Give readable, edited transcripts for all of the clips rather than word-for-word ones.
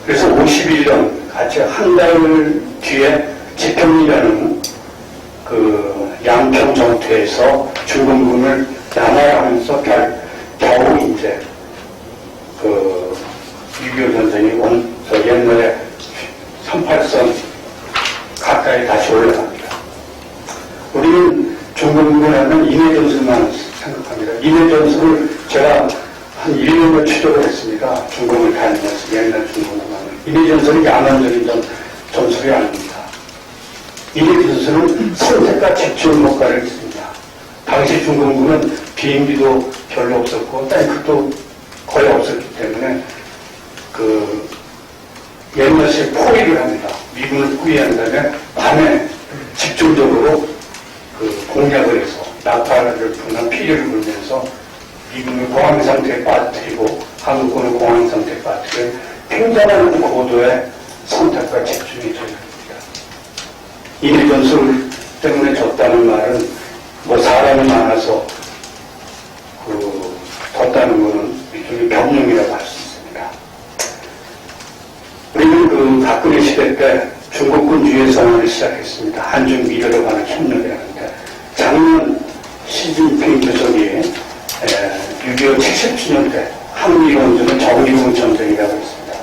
그래서 51년, 같이 한 달 뒤에 지평이라는 그 양평 전투에서 중공군을 남하하면서 겨우 이제 그 6.25 전쟁이 온 저 옛날에 38선 가까이 다시 올라갑니다. 우리는 중공군 하면 인해전술만 생각합니다. 인해전술을 제가 한 1년을 추적을 했습니다. 중공을 다니면서 옛날 중공을 하면 인해전술이 야만적인 전술이 아닙니다. 인해전술은 선택과 집중 효과를 있습니다. 당시 중공군은 비행기도 별로 없었고 탱크도 거의 없었기 때문에 그 옛날식 포위를 합니다. 미군을 포위한 다음에 밤에 집중적으로 그 공략을 해서 나팔을 불면 피리를 불면서 미군을 공황 상태에 빠뜨리고 한국군을 공황 상태에 빠뜨려 굉장한 고도의 선택과 집중이 필요합니다. 인해전술 때문에 졌다는 말은 뭐 사람이 많아서 그 졌다는 거는 일종의 변명이라고 할 수 있습니다. 우리는 그 박근혜 시대 때 중국군 유해 선언을 시작했습니다. 한중 미래로 가는 협력이라는데 작년 시진핑 주석이 6.25 70주년 때 한미론전은 정의로운 전쟁이라고 했습니다.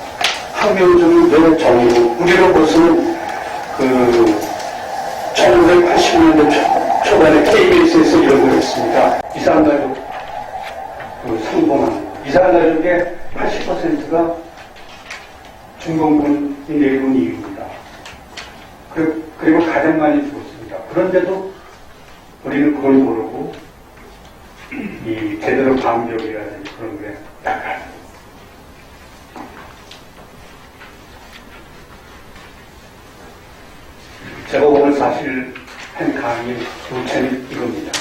한미론전은 왜 정의로운? 우리로 보서는 그 1980년대 초반에 KBS에서 이런 걸 했습니다. 이산가족 그 성공한 이산가족의 80%가 중공군이 내려온 이유입니다. 그리고 가장 많이 죽었습니다. 그런데도 우리는 그걸 모르고 이 제대로 방벽이라든지 그런 게 약간 제가 오늘 사실 한 강의 주체는 이겁니다.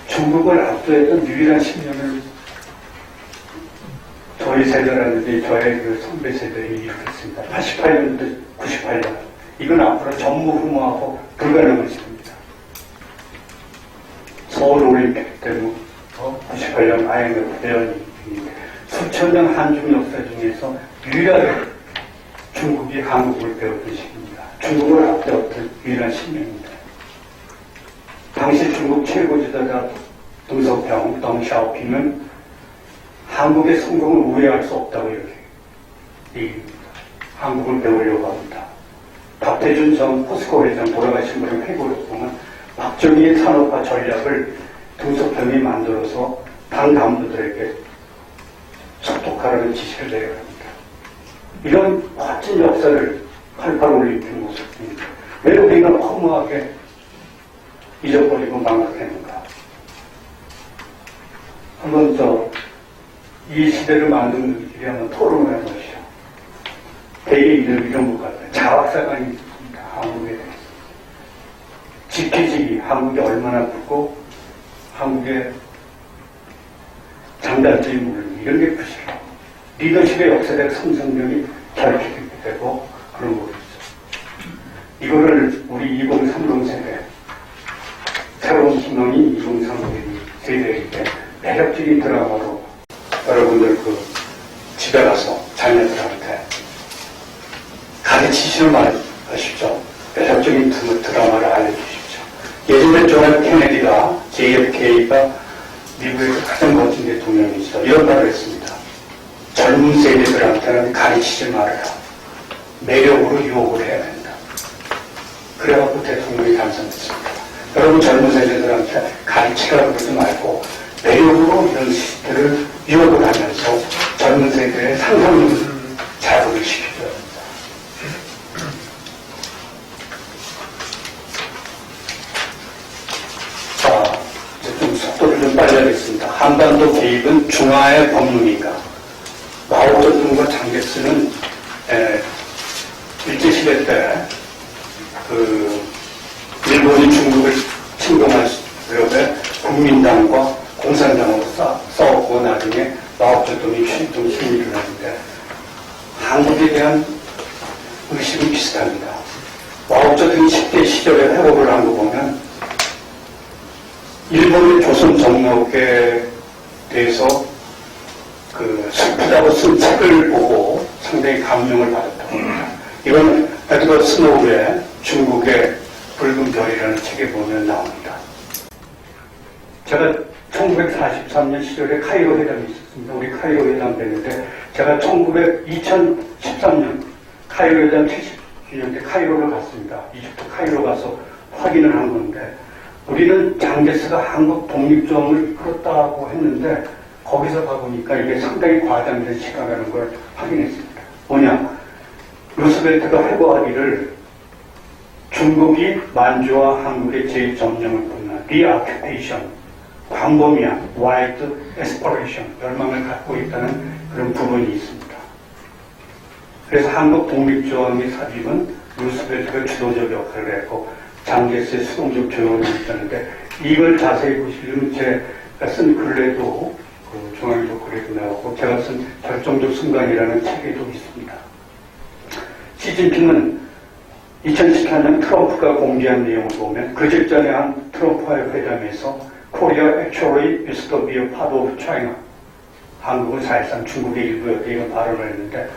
중국을 압도했던 유일한 10년을 저희 세대라든지 저의 그 선배 세대들이 일으켰습니다. 88년부터 98년. 이건 앞으로 전무후무하고 불가능한 시대입니다. 서울 올림픽 때문에 98년 IMF 대연이 수천 년 한중 역사 중에서 유일하게 중국이 한국을 배웠던 시기입니다. 중국을 앞세웠던 유일한 10년입니다. 당시 중국 최고 지도자 등석평, 덩샤오핑은 한국의 성공을 우회할 수 없다고 이렇게 얘기합니다. 한국을 배우려고 합니다. 박태준 전 포스코 회장 돌아가신 분의 회고를 보면 박정희의 산업화 전략을 등석평이 만들어서 당 간부들에게 속독하라는 지시를 내려갑니다. 이런 멋진 역사를 88 올림픽 모습입니다. 왜 우리가 허무하게 잊어버리고 망각했는가? 한번 이 시대를 만드는 길이 한번 토론을 해보시죠. 대개 이런 것 같아요. 자학사관이 있습니다. 한국에 대해서. 지키지기, 한국이 얼마나 크고, 한국의 장단점이 모르는 이런 게 부실하고, 리더십의 역사적 성장력이 결핍이 되고, 그런 거겠죠. 이거를 우리 2030 세대, 새로운 희망인 2030 세대에게 매력적인 드라마로 여러분들 집에 가서 자녀들한테 가르치시는 말 하십시오. 매력적인 드라마를 알려주십시오. 예전에 존 케네디가 JFK가 미국에서 가장 멋진 대통령이시다. 이런 말을 했습니다. 젊은 세대들한테는 가르치지 말아라. 매력으로 유혹을 해야 된다. 그래갖고 대통령이 당선됐습니다. 여러분 젊은 세대들한테 가르치라 그러지 말고 매력으로 이런 시대를 유혹을 하면서 젊은 세대의 상상력을 자극을 시켜줘야 합니다. 자, 이제 좀 속도를 좀 빨려야겠습니다. 한반도 개입은 중화의 법문인가? 마오쩌둥과 장개스는 일제시대 때 일본이 중국을 침공하려고 국민당과 공산당으로 싸웠고 나중에 마오쩌둥이 승리를 하는데 한국에 대한 의식은 비슷합니다. 마오쩌둥이 10대 시절에 회복을 한 거 보면 일본의 조선 정력에 대해서 슬프다고 쓴 책을 보고 상당히 감명을 받았다고 합니다. 이건 에드워드 스노우의 중국의 붉은 별이라는 책에 보면 나옵니다. 제가 1943년 시절에 카이로 회담이 있었습니다. 우리 카이로 회담 됐는데 제가 2013년 카이로 회담 70주년 때 카이로를 갔습니다. 이집트 카이로 가서 확인을 한 건데 우리는 장제스가 한국 독립조항을 이끌었다고 했는데 거기서 가보니까 이게 상당히 과장된 시각이라는 걸 확인했습니다. 뭐냐? 루스벨트가 회고하기를 중국이 만주와 한국의 제2점령을 끝난 리아큐페이션, 광범위한 와이드 에스퍼레이션, 열망을 갖고 있다는 그런 부분이 있습니다. 그래서 한국 독립조항의 삽입은 루스벨트가 주도적 역할을 했고 장제스의 수동적 조언이 있다는데 이걸 자세히 보시려면 제가 쓴 글에도 중앙일보 글에도 나오고 제가 쓴 결정적 순간이라는 책에도 있습니다. 시진핑은 2014년 트럼프가 공개한 내용을 보면 그 직전에 한 트럼프와의 회담에서 Korea actually used to be a part of China. 한국은 사실상 중국의 일부였다 이런 발언을 했는데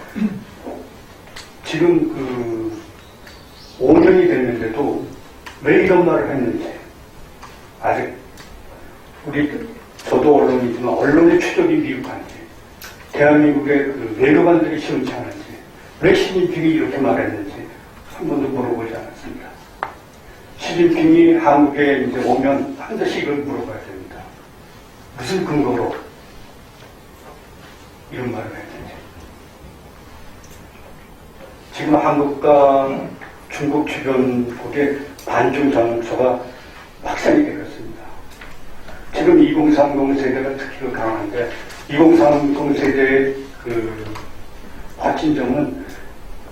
지금 5년이 됐는데도 왜 이런 말을 했는지 아직 저도 언론이지만 언론의 추적이 미흡한지 대한민국의 외교관들이 시원치 않은지 왜 시진핑이 이렇게 말했는지 한 번도 물어보지 않았습니다. 시진핑이 한국에 이제 오면 반드시 이걸 물어봐야 됩니다. 무슨 근거로 이런 말을 했는지. 지금 한국과 중국 주변국의 반중 전초가 확산이 되었습니다. 지금 2030 세대가 특히 강한데 2030 세대의 확진점은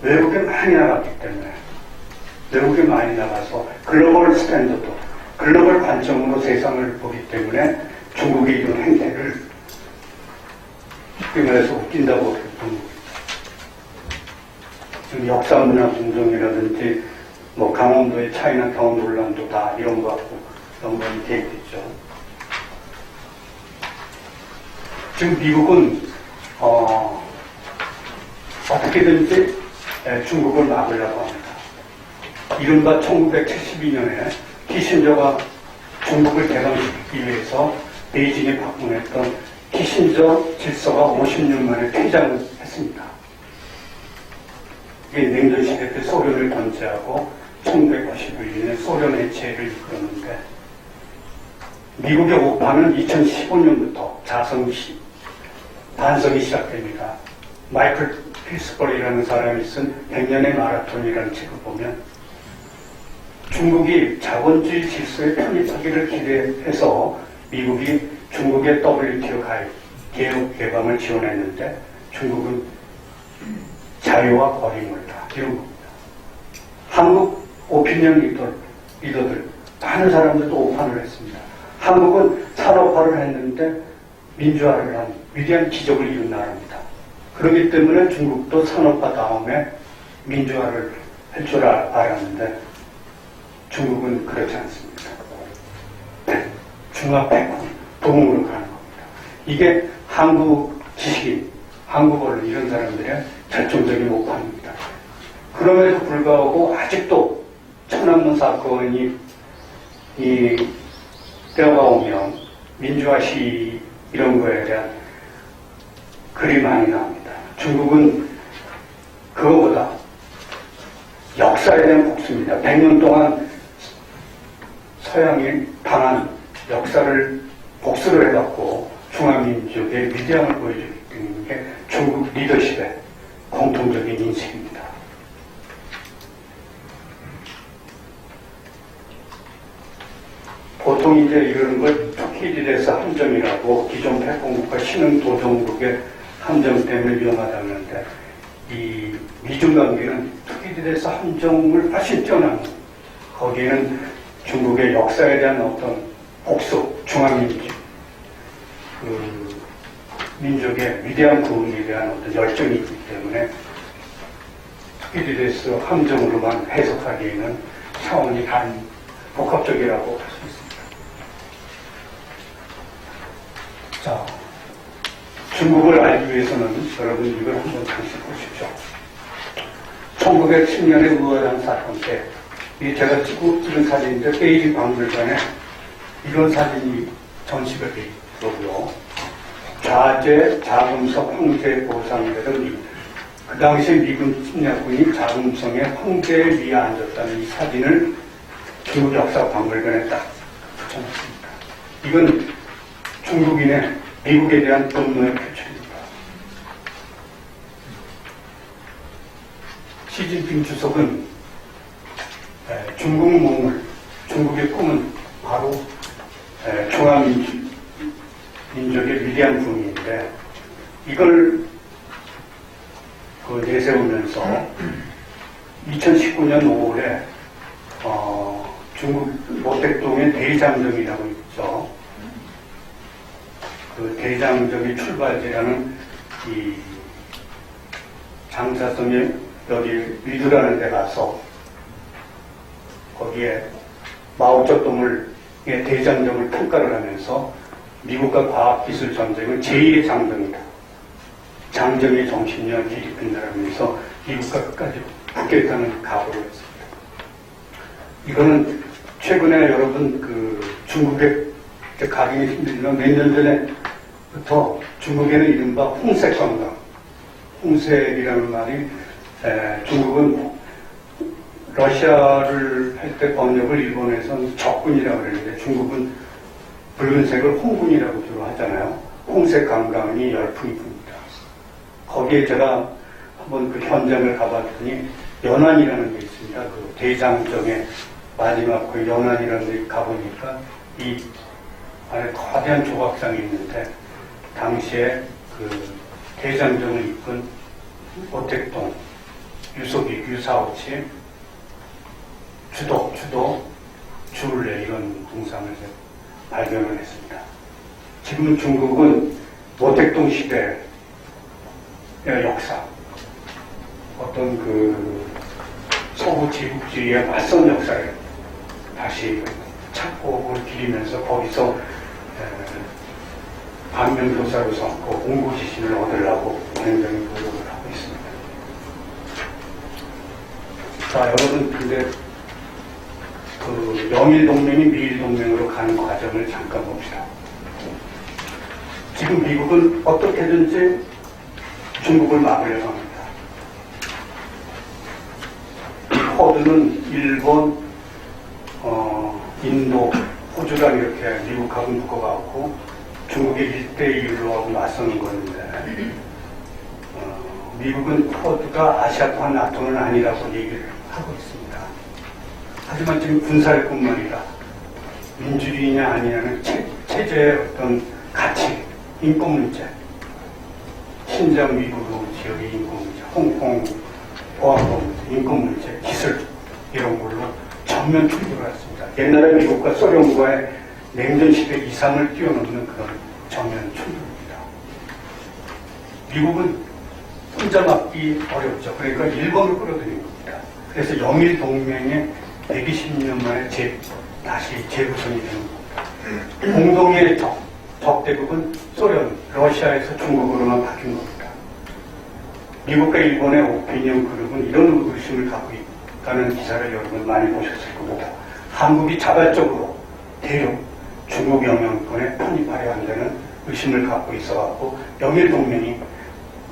외국에 많이 나갔기 때문에 외국에 많이 나가서 글로벌 스탠더드, 글로벌 관점으로 세상을 보기 때문에 중국의 이런 행태를 쉽게 말해서 웃긴다고 본 겁니다. 지금 역사문화 공정이라든지 강원도의 차이나타운 논란도 다 이런 거 갖고 연관이 되어 있죠. 지금 미국은 어떻게든지 중국을 막으려고 합니다. 이른바 1972년에 키신저가 중국을 개방시키기 위해서 베이징에 방문했던 키신저 질서가 50년 만에 퇴장을 했습니다. 이게 냉전시대 때 소련을 견제하고 1991년에 소련 해체를 이끌었는데 미국의 우파는 2015년부터 반성이 시작됩니다. 마이클 필스버리라는 사람이 쓴 100년의 마라톤이라는 책을 보면 중국이 자본주의 질서에 편입하기를 기대해서 미국이 중국의 WTO 가입, 개혁 개방을 지원했는데 중국은 자유와 버림을다 이런 겁니다. 한국 오피니언 리더들 많은 사람들도 오판을 했습니다. 한국은 산업화를 했는데 민주화를 한 위대한 기적을 이룬 나라입니다. 그렇기 때문에 중국도 산업화 다음에 민주화를 할 줄 알았는데 중국은 그렇지 않습니다. 중화백군, 동으로 가는 겁니다. 이게 한국 지식인, 한국 언론 이런 사람들의 결정적인 오판입니다. 그럼에도 불구하고 아직도 천안문 사건이 때가 오면 민주화 시위 이런 거에 대한 글이 많이 나옵니다. 중국은 그거보다 역사에 대한 복수입니다. 100년 동안 서양이 당한 역사를 복수를 해갖고 중화민족의 위대함을 보여주기 때문에 중국 리더십의 공통적인 인식입니다. 보통 이제 이러는 걸 투키디데스 함정이라고 기존 패권국가 신흥 도정국의 함정 때문에 위험하다는데 이 미중 관계는 투키디데스 함정을 훨씬 뛰어난 거기에는 중국의 역사에 대한 어떤 복수, 중화민족 민족의 위대한 구원에 대한 어떤 열정이 있기 때문에 투키디데스 함정으로만 해석하기에는 차원이 다른 복합적이라고 할 수 있습니다. 자, 중국을 알기 위해서는 여러분 이걸 한번 다시 보십시오. 1910년에 우어장 사건 때, 이 제가 찍은 사진인데, 베이징 박물관에 이런 사진이 전시가 되어 있더라고요. 좌제, 자금성, 황제 보상되던 미군. 그 당시 미군 침략군이 자금성의 황제 위에 앉았다는 이 사진을 중국 역사박물관에 딱 붙여놨습니다. 이건 중국인의 미국에 대한 분노의 표출입니다. 시진핑 주석은 중국夢, 중국의 꿈은 바로 중화민족의 위대한 부흥인데 이걸 내세우면서 2019년 5월에 중국 모택동의 대장정이라고 있죠. 그 대장정의 출발지라는 이 장사성에 여기 위두라는 데 가서 거기에 마오쩌둥의 대장정을 평가를 하면서 미국과 과학기술 전쟁은 제1의 장정이다. 장정의 정신이야 필리핀이라면서 미국과 끝까지 붙겠다는 각오를 했습니다. 이거는 최근에 여러분 중국에 가기 힘들지만 몇 년 전에부터 중국에는 이른바 홍색 관광, 홍색이라는 말이 중국은 러시아를 할 때 번역을 일본에서는 적군이라고 그러는데 중국은 붉은색을 홍군이라고 주로 하잖아요. 홍색 관광이 열풍이 붑니다. 거기에 제가 한번 그 현장을 가봤더니 연안이라는 게 있습니다. 그 대장정의 마지막 그 연안이라는 데 가보니까 이 안에 거대한 조각상이 있는데 당시에 그 대장정을 이끈 모택동, 유소비, 유사오치, 주도, 주울레 이런 동상을 발견을 했습니다. 지금 중국은 모택동 시대의 역사, 어떤 그 서구 제국주의의 맞선 역사를 다시 찾고 기리면서 거기서 반면교사로 삼고 공부지신을 얻으려고 굉장히 노력을 하고 있습니다. 자, 여러분, 근데 그 영일동맹이 미일동맹으로 가는 과정을 잠깐 봅시다. 지금 미국은 어떻게든지 중국을 막으려고 합니다. 호주는 일본, 인도, 호주랑 이렇게 미국하고 묶어갖고 중국의 1대1로 하고 맞서는 건데 미국은 호주가 아시아판 나토는 아니라고 얘기를 하고 있습니다. 하지만 지금 군사일 뿐만 아니라 민주주의냐 아니냐는 체제의 어떤 가치, 인권 문제, 신장 위구르 지역의 인권 문제, 홍콩 보안법 문제, 인권 문제, 기술 이런 걸로 전면 충돌을 했습니다. 옛날에 미국과 소련과의 냉전 시대 이상을 뛰어넘는 그런 전면 충돌입니다. 미국은 혼자 막기 어렵죠. 그러니까 일본을 끌어들인 겁니다. 그래서 영일 동맹에 120년 만에 다시 재구성이 되는 겁니다. 공동의 적대국은 소련, 러시아에서 중국으로만 바뀐 겁니다. 미국과 일본의 오피니언 그룹은 이런 의심을 갖고 있다는 기사를 여러분 많이 보셨을 겁니다. 한국이 자발적으로 대륙 중국 영향권에 편입하려 한다는 의심을 갖고 있어갖고 영일동맹이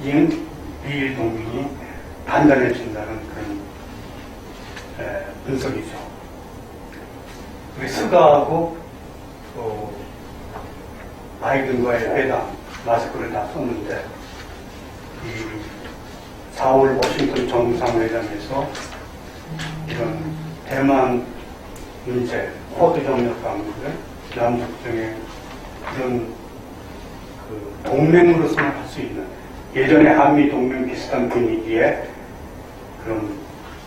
이은 미일동맹이 단단해진다는 그런 분석이죠. 우리 스가하고 바이든과의 회담 마스크를 다 썼는데 이 4월 워싱턴 정상회담에서 이런 대만 문제, 호주 정력 강국의 남북 등의 이런 그 동맹으로서는 할 수 있는 예전에 한미 동맹 비슷한 분위기의 그런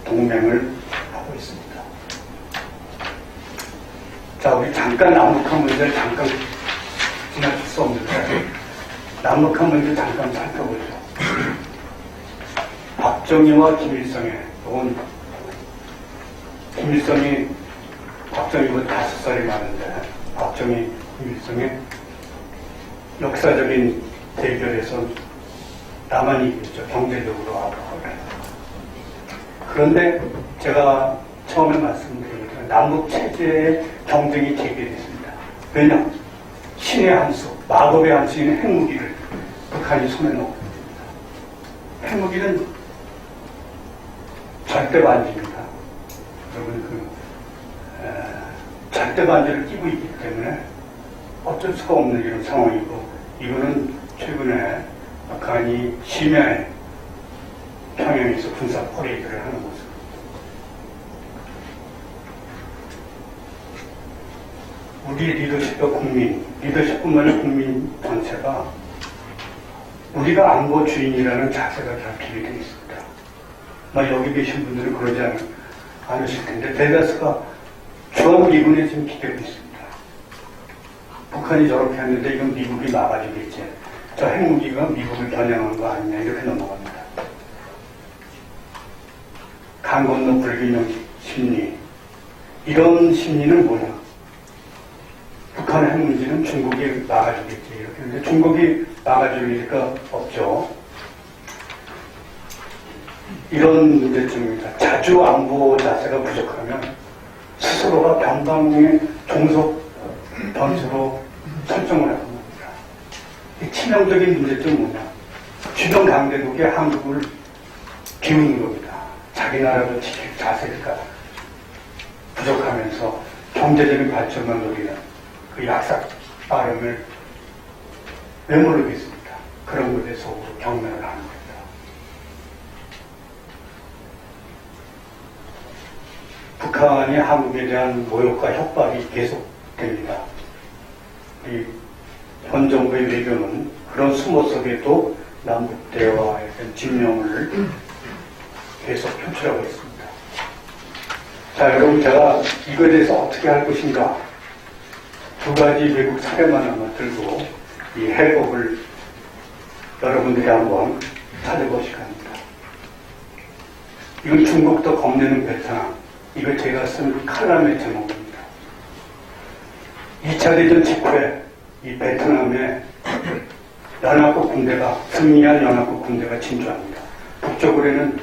동맹을 하고 있습니다. 자, 우리 잠깐 남북한 문제를 잠깐 지나칠 수 없는데 남북한 문제 잠깐 살펴보죠. 박정희와 김일성의 또는 김일성이 박정희보다 5살이 많은데 박정희, 김일성의 역사적인 대결에서 나만 이겼죠. 경제적으로 압박을. 그런데 제가 처음에 말씀드린 것처럼 남북 체제의 경쟁이 재개됐습니다. 왜냐? 신의 한 수, 마법의 한 수인 핵무기를 북한이 손에 넣고 있습니다. 핵무기는 절대 반지입니다. 여러분 절대 반지를 끼고 있기 때문에 어쩔 수가 없는 이런 상황이고, 이거는 최근에 북한이 심야에 평양에서 군사 퍼레이드를 하는 모습. 우리 리더십과 국민, 리더십뿐만 아니라 국민 전체가 우리가 안보 주인이라는 자세가 결핍이 되어 있습니다. 여기 계신 분들은 그러지 않으실 텐데 대다수가 주한미군에 지금 기대고 있습니다. 북한이 저렇게 했는데 이건 미국이 막아주겠지. 저 핵무기가 미국을 겨냥한 거 아니냐 이렇게 넘어갑니다. 강 건너 불균형 심리, 이런 심리는 뭐냐? 북한의 핵 문제는 중국이 막아주겠지 이렇게 했는데 중국이 막아줄 리가 없죠. 이런 문제점입니다. 자주 안보 자세가 부족하면 스스로가 변방의 종속 변수로 설정을 하는 겁니다. 이 치명적인 문제점은 뭐냐? 주변 강대국의 한국을 비우는 겁니다. 자기 나라를 지킬 자세가 부족하면서 경제적인 발전만 노리는 그 약삭 발음을 왜 모르겠습니다. 그런 것에 속으로 경멸을 하는 겁니다. 북한이 한국에 대한 모욕과 협박이 계속됩니다. 이 현 정부의 외교는 그런 수모 속에도 남북 대화에 대한 진명을 계속 표출하고 있습니다. 자, 여러분, 제가 이거에 대해서 어떻게 할 것인가? 두 가지 외국 사례만 한번 들고 이 해법을 여러분들이 한번 찾아보시기 합니다. 이건 중국도 겁내는 베트남. 이거 제가 쓴 칼럼의 제목입니다. 2차 대전 직후에 이 베트남에 연합국 군대가, 승리한 연합국 군대가 진주합니다. 북쪽으로는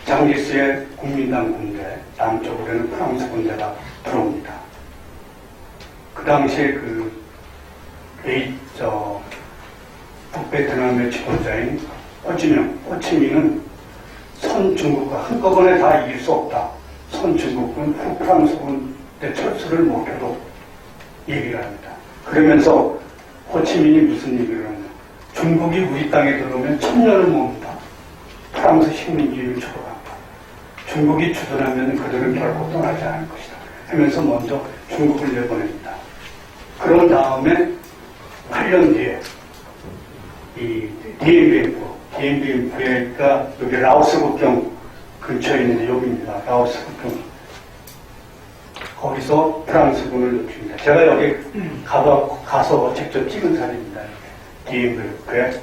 장기스의 국민당 군대, 남쪽으로는 프랑스 군대가 들어옵니다. 그 당시에 북베트남의 지도자인 호치민은 선 중국과 한꺼번에 다 이길 수 없다. 선 중국군, 후 프랑스군의 철수를 목표로 얘기를 합니다. 그러면서 호치민이 무슨 얘기를 하냐? 중국이 우리 땅에 들어오면 1000년을 멉니다. 프랑스 식민지를 초월한다. 중국이 주둔하면 그들은 결코 떠나지 않을 것이다. 하면서 먼저 중국을 내보냅니다. 그런 다음에 8년 뒤에 이 DMBF가 여기 라오스 국경 근처에 있는데 여기입니다. 라오스 국경. 거기서 프랑스군을 높입니다. 제가 여기 가서 직접 찍은 사진입니다. DMBF의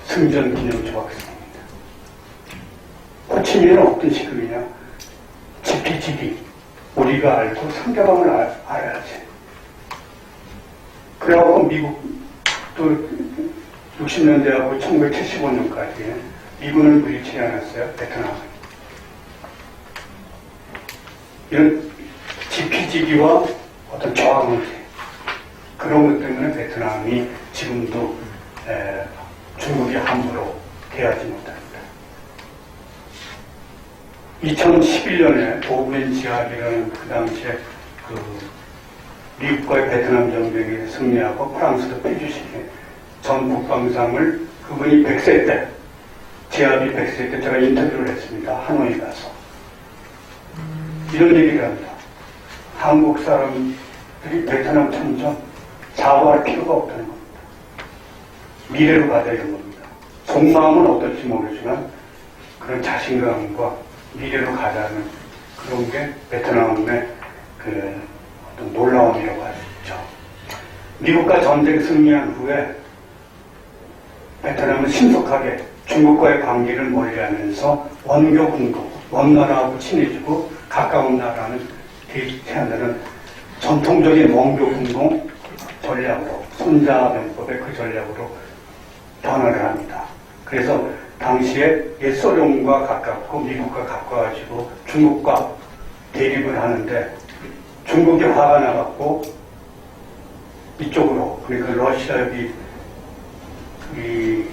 승전 기념 조각상입니다. 호치민은 어떤 식이냐? 지피지기. 우리가 알고 상대방을 알아야지. 그래갖고 미국도 60년대하고 1975년까지 미군을 물리치지 않았어요, 베트남은. 이런 지피지기와 어떤 저항문제, 그런 것 때문에 베트남이 지금도 중국이 함부로 대하지 못합니다. 2011년에 보브엔 지압이라는 그 당시에 미국과의 베트남 전쟁에 승리하고 프랑스도 빼주시게 전 국방상을 그분이 100세 때, 지압이 100세 때 제가 인터뷰를 했습니다. 하노이 가서. 이런 얘기를 합니다. 한국 사람들이 베트남 참전 사과할 필요가 없다는 겁니다. 미래로 가자 이런 겁니다. 속마음은 어떨지 모르지만 그런 자신감과 미래로 가자는 그런 게 베트남의 어떤 놀라움이라고 할 수 있죠. 미국과 전쟁 승리한 후에 베트남은 신속하게 중국과의 관계를 멀리하면서 원교 군국, 원나라하고 친해지고 가까운 나라는 대체한다는 전통적인 원교 군공 전략으로 손자병법의 그 전략으로 변화를 합니다. 그래서 당시에 옛 소련과 가깝고 미국과 가까워지고 중국과 대립을 하는데 중국이 화가 나갖고 이쪽으로, 그러니까 러시아의 이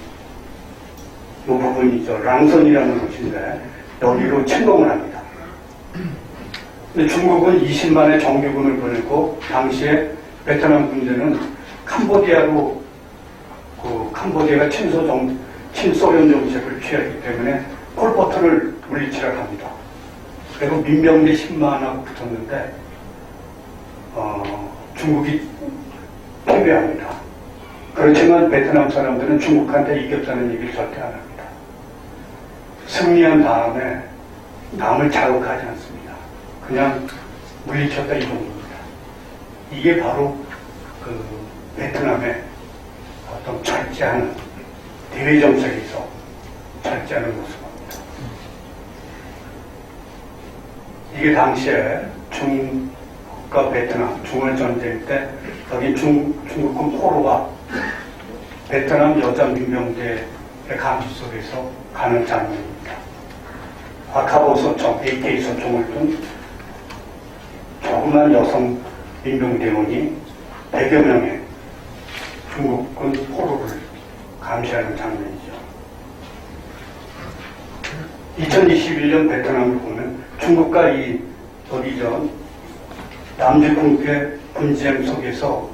부분이죠. 랑선이라는 곳인데 여기로 침공을 합니다. 근데 중국은 20만의 정규군을 보내고 당시에 베트남 군대는 캄보디아로 캄보디아가 친소련 정책을 취했기 때문에 폴포트를 물리치라 합니다. 그리고 민병대 10만하고 붙었는데 중국이 패배합니다. 그렇지만 베트남 사람들은 중국한테 이겼다는 얘기를 절대 안 합니다. 승리한 다음에 남을 자극하지 않습니다. 그냥 물리쳤다 이 정도입니다. 이게 바로 그 베트남의 어떤 철저한 대외 정책에서 철저한 모습입니다. 이게 당시에 중국과 베트남 중월 전쟁 때 여기 중국군 포로가 베트남 여자 민병대의 감시 속에서 가는 장면입니다. 아카보 소총, AK 소총을 둔 조그만 여성 민병대원이 100여 명의 중국군 포로를 감시하는 장면이죠. 2021년 베트남을 보면 중국과 남중국의 분쟁 속에서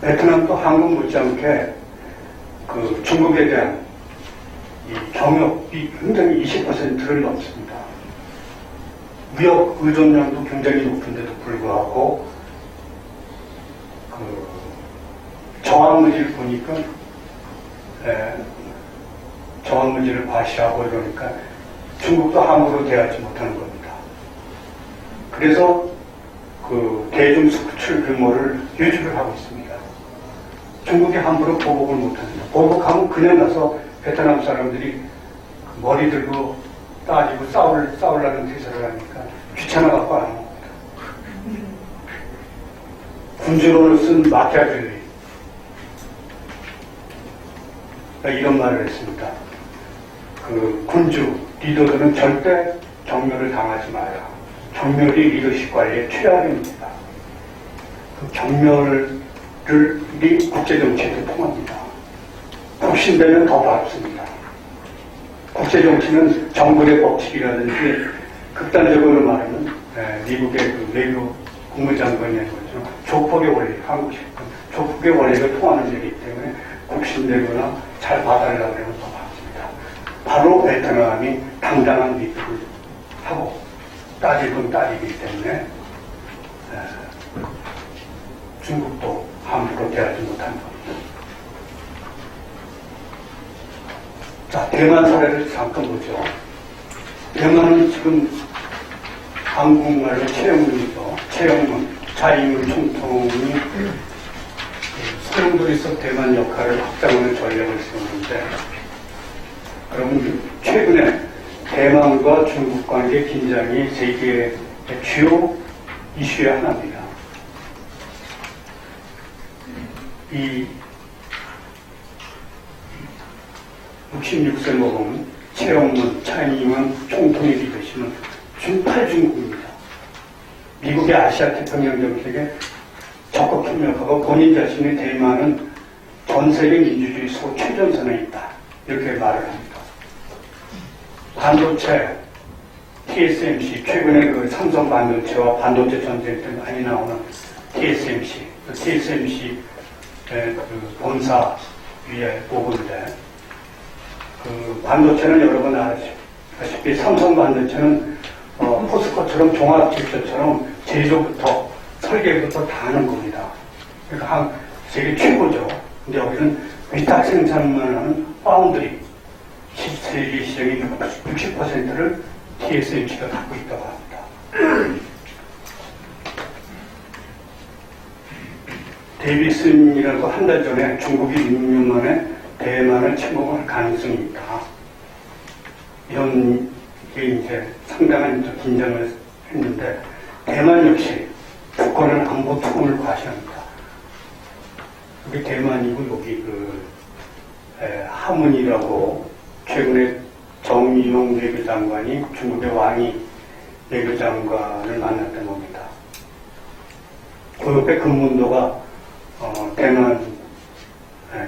베트남도 한국 못지않게 그 중국에 대한 이 경협이 굉장히 20%를 넘습니다. 무역 의존량도 굉장히 높은데도 불구하고 그 저항무기를 보니까 저항무기를 과시하고 이러니까 중국도 함부로 대하지 못하는 겁니다. 그래서 그 대중 수출 규모를 유지를 하고 있습니다. 중국이 함부로 보복을 못합니다. 보복하면 그냥 가서 베트남 사람들이 머리 들고 따지고 싸우려는 태세를 하니까 귀찮아갖고 안 합니다. 군주론을 쓴 마키아벨리 이런 말을 했습니다. 그 군주 리더들은 절대 경멸을 당하지 마라. 경멸이 리더십 관리의 최악입니다. 그 경멸이 국제정치에도 통합니다. 국신되면 더 밝습니다. 국제정치는 정글의 법칙이라든지 극단적으로 말하면 미국의 그 외교 국무장관이 한 것처럼 조폭의 원리, 한국식 조폭의 원리가 통하는 일이기 때문에 국신되거나 잘 봐달라고 하면 더 밝습니다. 바로 베트남이 당당한 리더를 하고 따질 건 따지기 때문에 중국도 함부로 대하지 못하는 겁니다. 자, 대만 사례를 잠깐 보죠. 대만은 지금 한국말로 채영문이죠. 채영문, 자임문 총통이 소용돌이석 대만 역할을 확장하는 전략을 세우는데, 그러면 최근에 대만과 중국 관계 긴장이 세계의 주요 이슈의 하나입니다. 이 66세 먹은 최영문, 차이잉원 총통의 리더십은 탈중국입니다. 미국의 아시아 태평양 정책에 적극 협력하고 본인 자신의 대만은 전 세계 민주주의 최전선에 있다. 이렇게 말을 합니다. 반도체, TSMC, 최근에 그 삼성 반도체와 반도체 전쟁 때 많이 나오는 TSMC의 그 본사 위에 보고인데, 그 반도체는 여러분 아시다시피 삼성 반도체는 포스코처럼 종합질서처럼 제조부터 설계부터 다 하는 겁니다. 그러니까 세계 최고죠. 근데 여기는 위탁 생산만 하는 파운드리, 세계 시장의 60%를 TSMC가 갖고 있다고 합니다. 데이비슨이라고 한 달 전에 중국이 6년 만에 대만을 침공할 가능성이 있다. 이런 게 이제 상당한 긴장을 했는데, 대만 역시 북한은 안보 투혼을 과시합니다. 우리 대만이고 여기 하문이라고 최근에 정인홍 외교장관이 중국의 왕이 외교장관을 만났던 겁니다. 그 옆에 금문도가 대만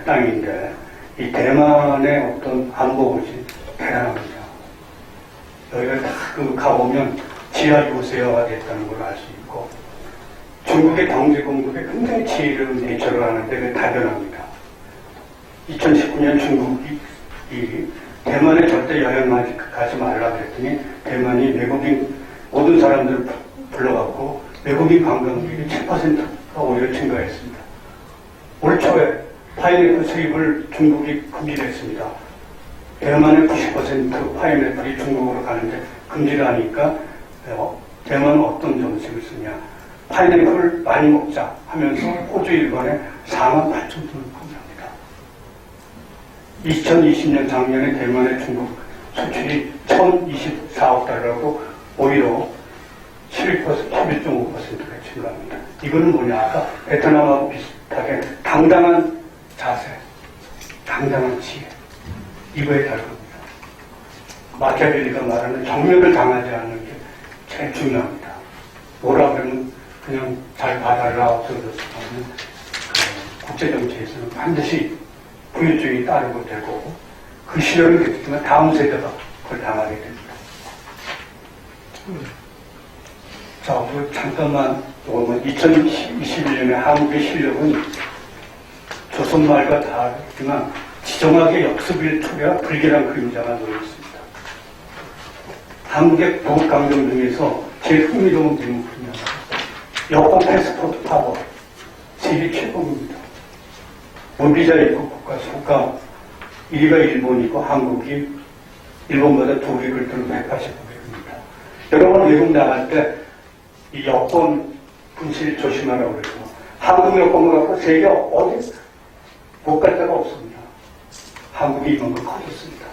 땅인데 이 대만의 어떤 안보고지 대단합니다. 여기가 다 가보면 지하 요새화가 됐다는 걸 알 수 있고 중국의 경제 공급에 굉장히 지혜로운 내처를 하는데 그게 다변합니다. 2019년 중국이 대만에 절대 여행 가지 말라 그랬더니 대만이 외국인 모든 사람들을 불러갖고 외국인 관광객이 7%가 오히려 증가했습니다. 올 초에 파인애플 수입을 중국이 금지를 했습니다. 대만의 90% 파인애플이 중국으로 가는데 금지를 하니까 대만은 어떤 정책을 쓰냐. 파인애플 많이 먹자 하면서 호주, 일본에 4만 8천 톤을 판매합니다. 2020년 작년에 대만의 중국 수출이 1,024억 달러로 오히려 11.5%가 증가합니다. 이거는 뭐냐? 아까 베트남하고 비슷하게 당당한 자세, 당당한 지혜. 이거에 다릅니다. 마키아벨리가 말하는 정력을 당하지 않는 게 제일 중요합니다. 뭐라 그러면 그냥 잘 봐달라 없어졌을 때는 국제정치에서는 반드시 부유증이 따르고 되고 그 시련은 그렇지만 다음 세대가 그걸 당하게 됩니다. 자, 잠깐만 2021년에 한국의 실력은 조선말과 다르지만 지정하게 역습을 초래한 불길한 그림자가 놓여있습니다. 한국의 도읍강정 중에서 제일 흥미로운 제목은요. 여권 패스포트 파워 세계 최고입니다. 무비자 입국 국가 수가 1위가 일본이고 한국이 일본보다 2위 글들로 189개입니다. 여러분 외국 나갈 때 이 여권 분실 조심하라고 그래서 한국 여권을 갖고 세계 어디 못 갈 데가 없습니다. 한국이 이런 걸 커졌습니다.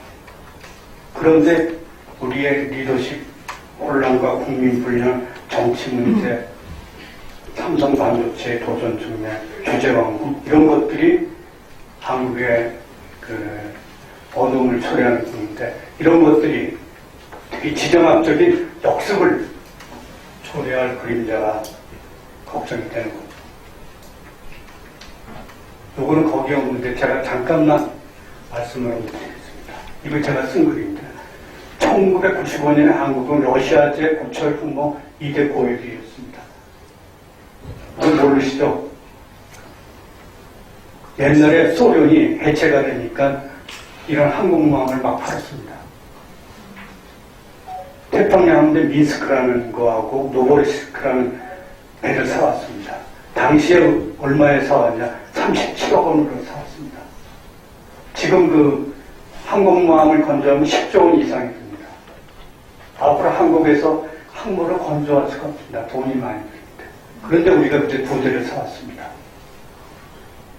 그런데 우리의 리더십 혼란과 국민 불량, 정치 문제, 삼성 반도체 도전 중에 규제 왕국 이런 것들이 한국의 어둠을 초래하는 중인데 이런 것들이 특히 지정학적인 역습을 초래할 그림자가 걱정이 되는 겁니다. 요거는 거기 없는데 제가 잠깐만 말씀을 드리겠습니다. 이거 제가 쓴 글인데 1995년에 한국은 러시아제 구철 흠모 2대 고유기였습니다. 그걸 모르시죠? 옛날에 소련이 해체가 되니까 이런 항공모함을 막 팔았습니다. 태평양 함대 민스크라는 거하고 노보리스크라는 배를 사왔습니다. 당시에 얼마에 사왔냐? 37억 원으로 사왔습니다. 지금 그 항공모함을 건조하면 10조 원 이상이 듭니다. 앞으로 한국에서 항모를 건조할 수가 없습니다. 돈이 많이 드는데. 그런데 우리가 그때 2대를 사왔습니다.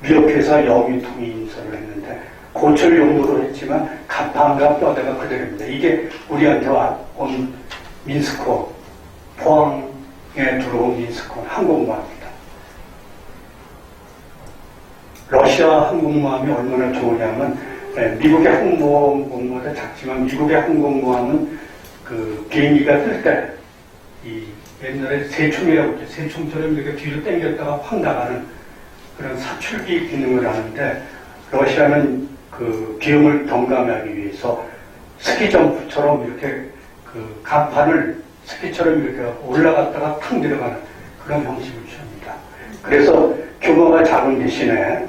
미역회사 영유통이 인수를 했는데 고철 용도로 했지만 갑판과 뼈대가 그대로입니다. 이게 우리한테 온 민스코, 포항에 들어온 민스코 항공모함입니다. 러시아 항공모함이 얼마나 좋으냐면 미국의 항공모함보다 작지만 미국의 항공모함은 그 비행기가 뜰 때 이 옛날에 새총이라고 했죠. 새총처럼 이렇게 뒤로 당겼다가 확 나가는 그런 사출기 기능을 하는데 러시아는 그 비용을 경감하기 위해서 스키 점프처럼 이렇게 그 간판을 스키처럼 이렇게 올라갔다가 탁 내려가는 그런 방식을 취합니다. 그래서 규모가 작은 대신에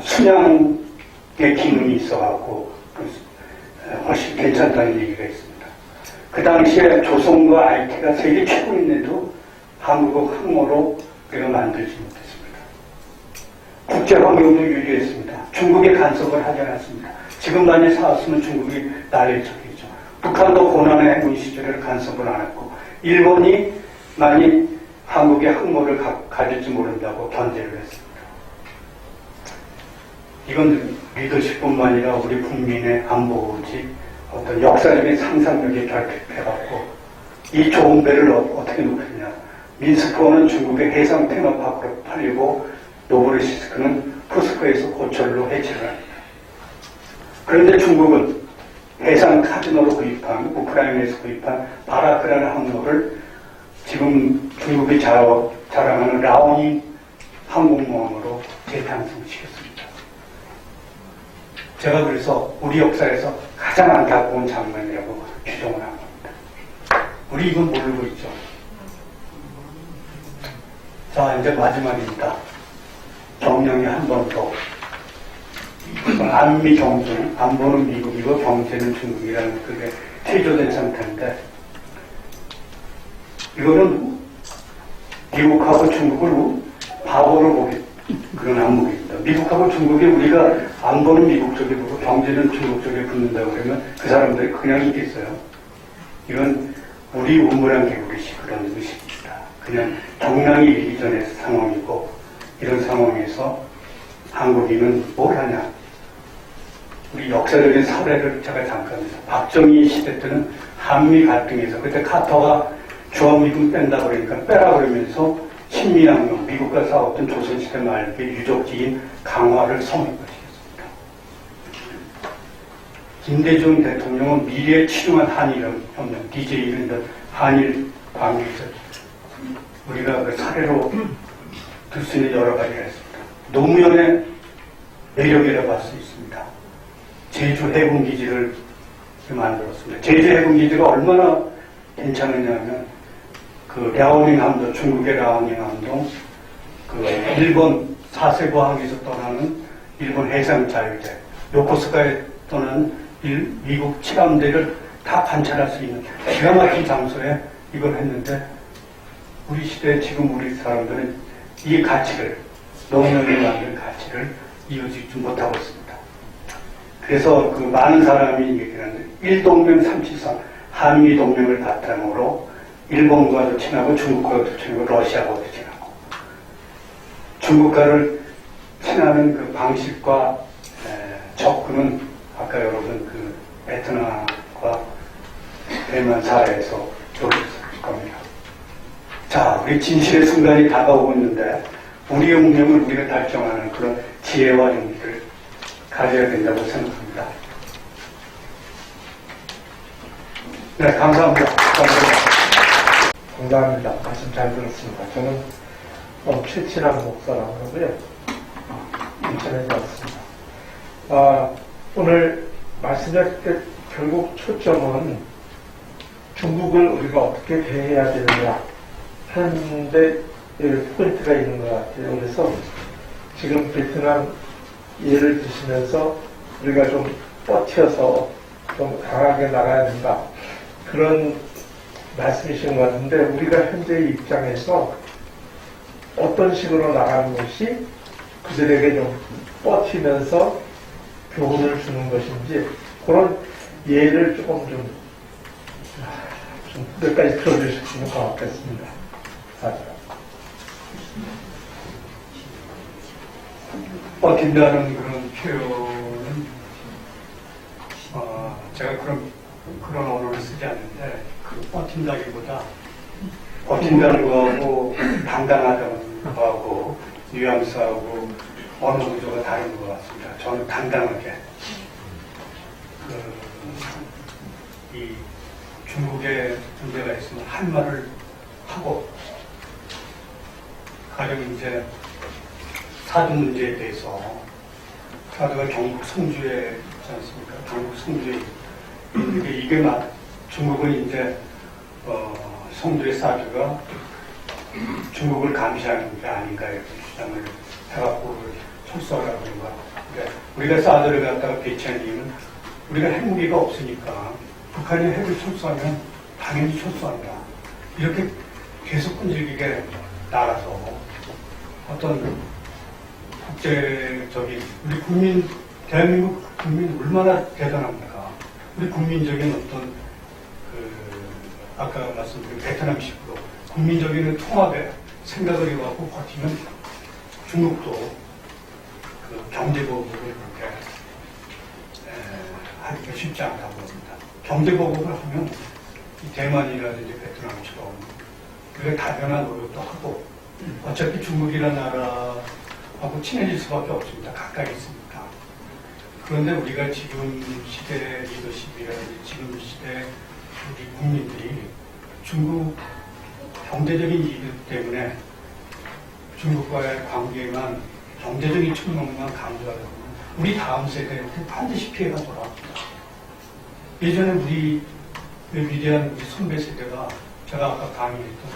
순양의 기능이 있어갖고 훨씬 괜찮다는 얘기가 있습니다. 그 당시에 조선과 IT가 세계 최고인데도 한국어 항모로 우리가 만들지 못했습니다. 국제 환경도 유리했습니다. 중국에 간섭을 하지 않았습니다. 지금 많이 사왔으면 중국이 난리 쳤겠죠. 북한도 고난의 해군 시절에 간섭을 안 했고 일본이 많이 한국의 항모를 가질지 모른다고 견제를 했습니다. 이건 리더십뿐만 아니라 우리 국민의 안보지 어떤 역사적인 상상력이 결핍해갖고 이 좋은 배를 어떻게 놓겠냐. 민스크호는 중국의 해상 테마파크로 팔리고 노브레시스크는 포스코에서 고철로 해체를 합니다. 그런데 중국은 해상 카지노로 구입한, 우크라이나에서 구입한 바라크라는 항로를 지금 중국이 자랑하는 라오닝 항공모함으로 재탄생시켰습니다. 제가 그래서 우리 역사에서 가장 안타까운 장면이라고 규정을 한 겁니다. 우리 이건 모르고 있죠. 자, 이제 마지막입니다. 경영이 한 번 더. 안미 경쟁, 안보는 미국이고 경제는 중국이라는 그게 태조된 상태인데, 이거는 미국하고 중국을 바보로 보기 그런 항목입니다. 미국하고 중국이 우리가 안보는 미국 쪽에 보고 경제는 중국 쪽에 붙는다고 그러면 그 사람들이 그냥 있겠어요. 이건 우리 우물안 개구리식 그런 의식입니다. 그냥 경랑이 일기 전의 상황이고, 이런 상황에서 한국인은 뭘 하냐. 우리 역사적인 사례를 제가 잠깐 해서 박정희 시대 때는 한미 갈등에서 그때 카터가 주한미군 뺀다 그러니까 빼라 그러면서 신민항로 미국과 싸웠던 조선시대 말기 유적지인 강화를 성립한 것이었습니다. 김대중 대통령은 미래에 치중한 한일협력, DJ를 이런 한일 관계에서 우리가 그 사례로 들 수 있는 여러 가지가 있습니다. 노무현의 매력이라고 할 수 있습니다. 제주 해군기지를 만들었습니다. 제주 해군기지가 얼마나 괜찮으냐면 그 랴오닝 함도, 중국의 랴오닝 함도, 그 일본 사세보 항에서 떠나는 일본 해상 자유대, 요코스카에 떠나는 미국 칠함대를 다 관찰할 수 있는 기가 막힌 장소에 이걸 했는데, 우리 시대에 지금 우리 사람들은 이 가치를, 노무현이 만든 가치를 이어지지 못하고 있습니다. 그래서 그 많은 사람이 얘기하는데, 일동맹 삼치선, 한미동맹을 바탕으로 일본과도 친하고 중국과도 친하고 러시아과도 친하고, 중국과를 친하는 그 방식과 접근은 아까 여러분 그 베트남과 대만 사례에서 보셨을 겁니다. 자, 우리 진실의 순간이 다가오고 있는데, 우리의 운명을 우리가 결정하는 그런 지혜와 용기를 가져야 된다고 생각합니다. 네, 감사합니다. 감사합니다. 말씀 잘 들었습니다. 저는 최친한 목사라고 하고요. 인천에서 왔습니다. 오늘 말씀하실 때 결국 초점은 중국을 우리가 어떻게 대해야 되느냐 하는데 포인트가 있는 것 같아요. 그래서 지금 베트남 예를 드시면서 우리가 좀 버텨서 좀 강하게 나가야 된다, 그런 말씀이신 것 같은데, 우리가 현재의 입장에서 어떤 식으로 나가는 것이 그들에게 좀 버티면서 교훈을 주는 것인지, 그런 예를 조금 좀 몇 가지 들어주셨으면 고맙겠습니다. 버틴다는 그런 표현은 제가 그런 언어를 쓰지 않는데, 그 버틴다기보다 버틴다는 거하고 당당하다는 거하고 뉘앙스하고 언어 구조가 다른 것 같습니다. 저는 당당하게 이 중국에 문제가 있으면 할 말을 하고, 가령 이제 사드 문제에 대해서, 사드가 경북 성주에 있지 않습니까? 경북 성주에 이게 중국은 이제 성주의 사드가 중국을 감시하는 게 아닌가 이렇게 주장을 해갖고 철수하라고 그런 거. 그러니까 우리가 사드를 갖다가 배치한 이유는 우리가 핵무기가 없으니까 북한이 핵을 철수하면 당연히 철수한다, 이렇게 계속 끈질기게 나가서 어떤 국제적인 우리 국민, 대한민국 국민 얼마나 대단합니까? 우리 국민적인 어떤 아까 말씀드린 베트남식으로 국민적인 통합에 생각을 해갖고 버티면 중국도 그 경제보복을 그렇게 하기가 쉽지 않다고 봅니다. 경제보복을 하면 대만이라든지 베트남처럼 그게 다변한 노력도 하고, 어차피 중국이라는 나라하고 하고 친해질 수밖에 없습니다. 가까이 있으니까. 그런데 우리가 지금 시대 리더십이라든지 지금 시대 우리 국민들이 중국 경제적인 이유 때문에 중국과의 관계만 경제적인 측면만 강조하다 보면 우리 다음 세대한테 반드시 피해가 돌아옵니다. 예전에 우리 위대한 우리 선배 세대가 제가 아까 강의했던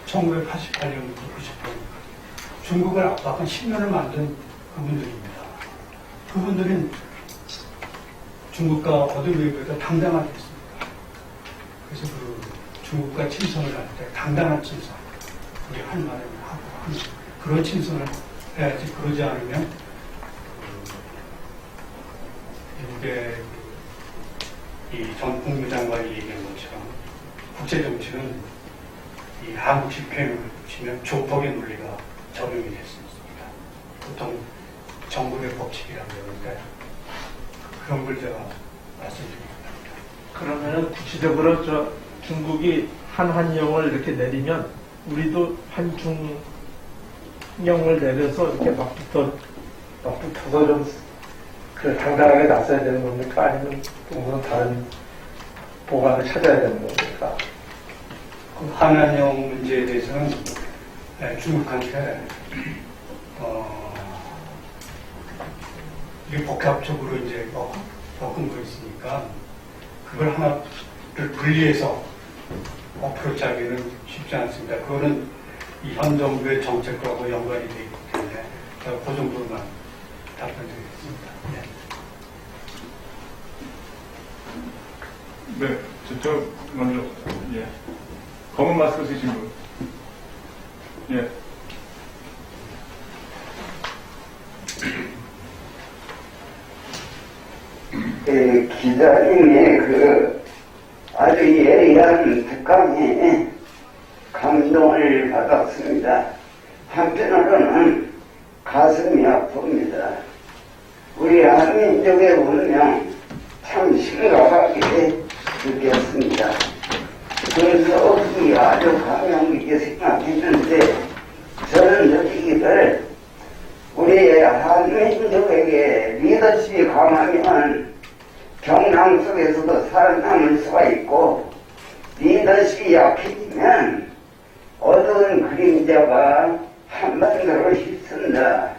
1988년부터 90년 중국을 압박한 10년을 만든 그분들입니다. 그분들은 중국과 어떤 외교에도 당당하게 했습니다. 그래서 그 중국과 친선을 할 때 당당한 친선, 우리 할 말을 하고 하는 그런 친선을 해야지. 그러지 않으면 미국의 이 전 국무장관이 얘기한 것처럼 국제정치는 이 한국식 표현을 붙이면 조폭의 논리가 적용이 될 수 있습니다. 보통 정부의 법칙이라고 하는데 그런 걸 제가 말씀드립니다. 그러면은 구체적으로 중국이 한한령을 이렇게 내리면 우리도 한중령을 내려서 이렇게 맞붙어서 좀 그 당당하게 나서야 되는 겁니까? 아니면 또 다른 보관을 찾아야 되는 겁니까? 그 한한령 문제에 대해서는 중국한테 이게 복합적으로 이제 겪은 거 있으니까 그걸 하나를 분리해서 어프로치하기는 쉽지 않습니다. 그거는 이 현 정부의 정책과도 연관이 되어 있기 때문에 제가 그 정도만 답변드리겠습니다. 네, 저 먼저, 예. 검은 마스크 쓰신 분. 예. 기자님의 아주 예리한 특강에 감동을 받았습니다. 한편으로는 가슴이 아픕니다. 우리 한민족의 운명 참 심각하게 느꼈습니다. 그래서 그게 아주 감명 깊게 생각했는데 저는 느끼기를 우리 한민족에게 리더십이 강하면 경랑 속에서도 살아남을 수가 있고 리더십이 약해지면 어두운 그림자가 한반도를 휩쓴다.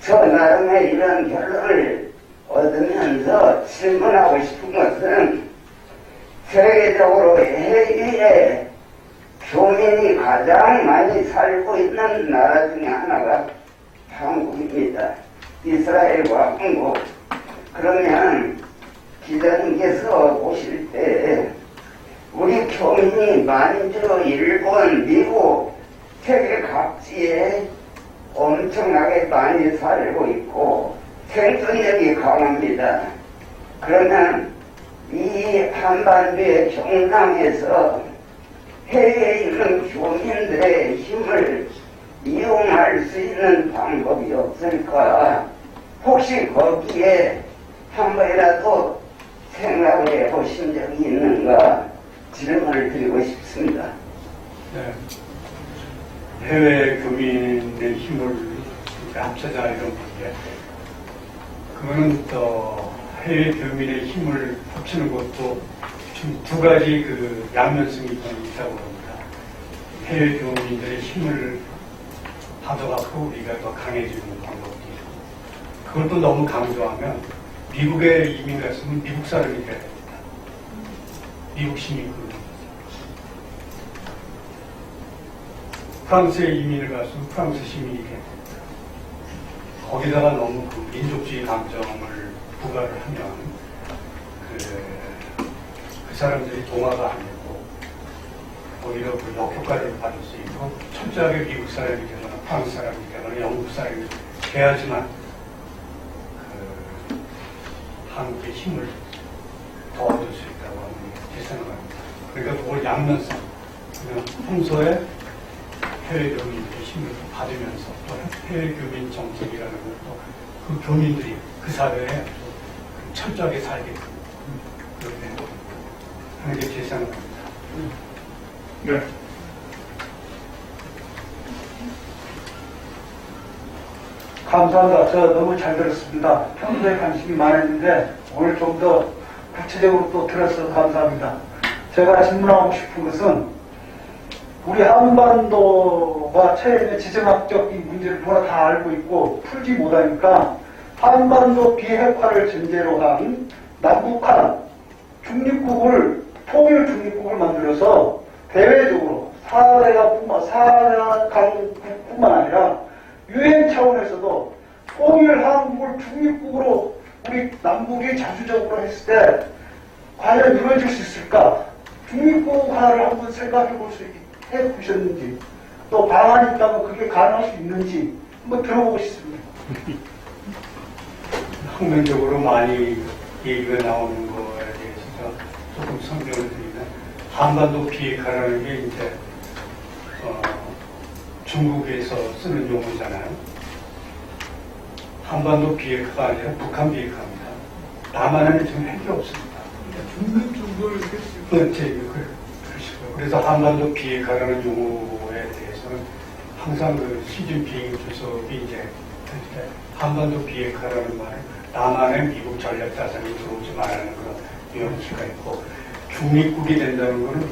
저 나름의 이런 결론을 얻으면서 질문하고 싶은 것은 세계적으로 해외에 교민이 가장 많이 살고 있는 나라 중에 하나가 한국입니다. 이스라엘과 한국. 그러면 기자님께서 보실 때 우리 교민이 만주, 일본, 미국, 세계 각지에 엄청나게 많이 살고 있고 생존력이 강합니다. 그러면 이 한반도의 경랑에서 해외에 있는 교민들의 힘을 이용할 수 있는 방법이 없을까? 혹시 거기에 한 번이라도 생각을 해보신 적이 있는가? 질문을 드리고 싶습니다. 네. 해외 교민의 힘을 합쳐자 이런 건데, 그거는 해외 교민의 힘을 합치는 것도 좀 두 가지 그 양면성이 있다고 합니다. 해외 교민들의 힘을 가져갖고 우리가 더 강해지는 방법이 있고, 그걸 또 너무 강조하면 미국에 이민 갔으면 미국 사람이 돼야 됩니다. 미국 시민권. 프랑스에 이민을 갔으면 프랑스 시민이 돼야 됩니다. 거기다가 너무 그 민족주의 감정을 부과를 하면 그 사람들이 동화가 안 되고 오히려 그 역효과를 받을 수 있고 철저하게 미국 사람이 되거나 프랑스 사람이 되거나 영국 사람이 돼야지만 한국의 힘을 더 얻을 수 있다고 하는 게 생각합니다. 그러니까 그걸 양면성, 그냥 평소에 해외 교민들의 힘을 받으면서 또 해외 교민 정책이라는 것도 그 교민들이 그 사회에 철저하게 살게끔 그렇게 하는 게 제 생각입니다. 네. 감사합니다. 저 너무 잘 들었습니다. 평소에 관심이 많았는데 오늘 좀 더 구체적으로 또 들어서 감사합니다. 제가 질문하고 싶은 것은 우리 한반도가 최근에 지정학적인 문제를 누구나 다 알고 있고 풀지 못하니까 한반도 비핵화를 전제로 한 남북한 중립국을 통일 중립국을 만들어서 대외적으로 사대강국뿐만 아니라 유엔 차원에서도 통일 한국을 중립국으로 우리 남북이 자주적으로 했을 때 과연 이루어질 수 있을까? 중립국화를 한번 생각해 볼 수 해 보셨는지 또 방안이 있다면 그게 가능할 수 있는지 한번 들어보고 싶습니다. 학문적으로 많이 얘기가 나오는 거에 대해서 조금 설명을 드리면 한반도 비핵화라는 게 이제 중국에서 쓰는 용어잖아요. 한반도 비핵화가 아니라 북한 비핵화입니다. 남한에는 지금 핵이 없습니다. 중국 정도 이렇게 그러시고요. 그래서 한반도 비핵화라는 용어에 대해서는 항상 그 시진핑 주석이 이제 한반도 비핵화라는 말은 남한에 미국 전략 자산이 들어오지 말라는 그런 뉘앙스가 있고 중립국이 된다는 것은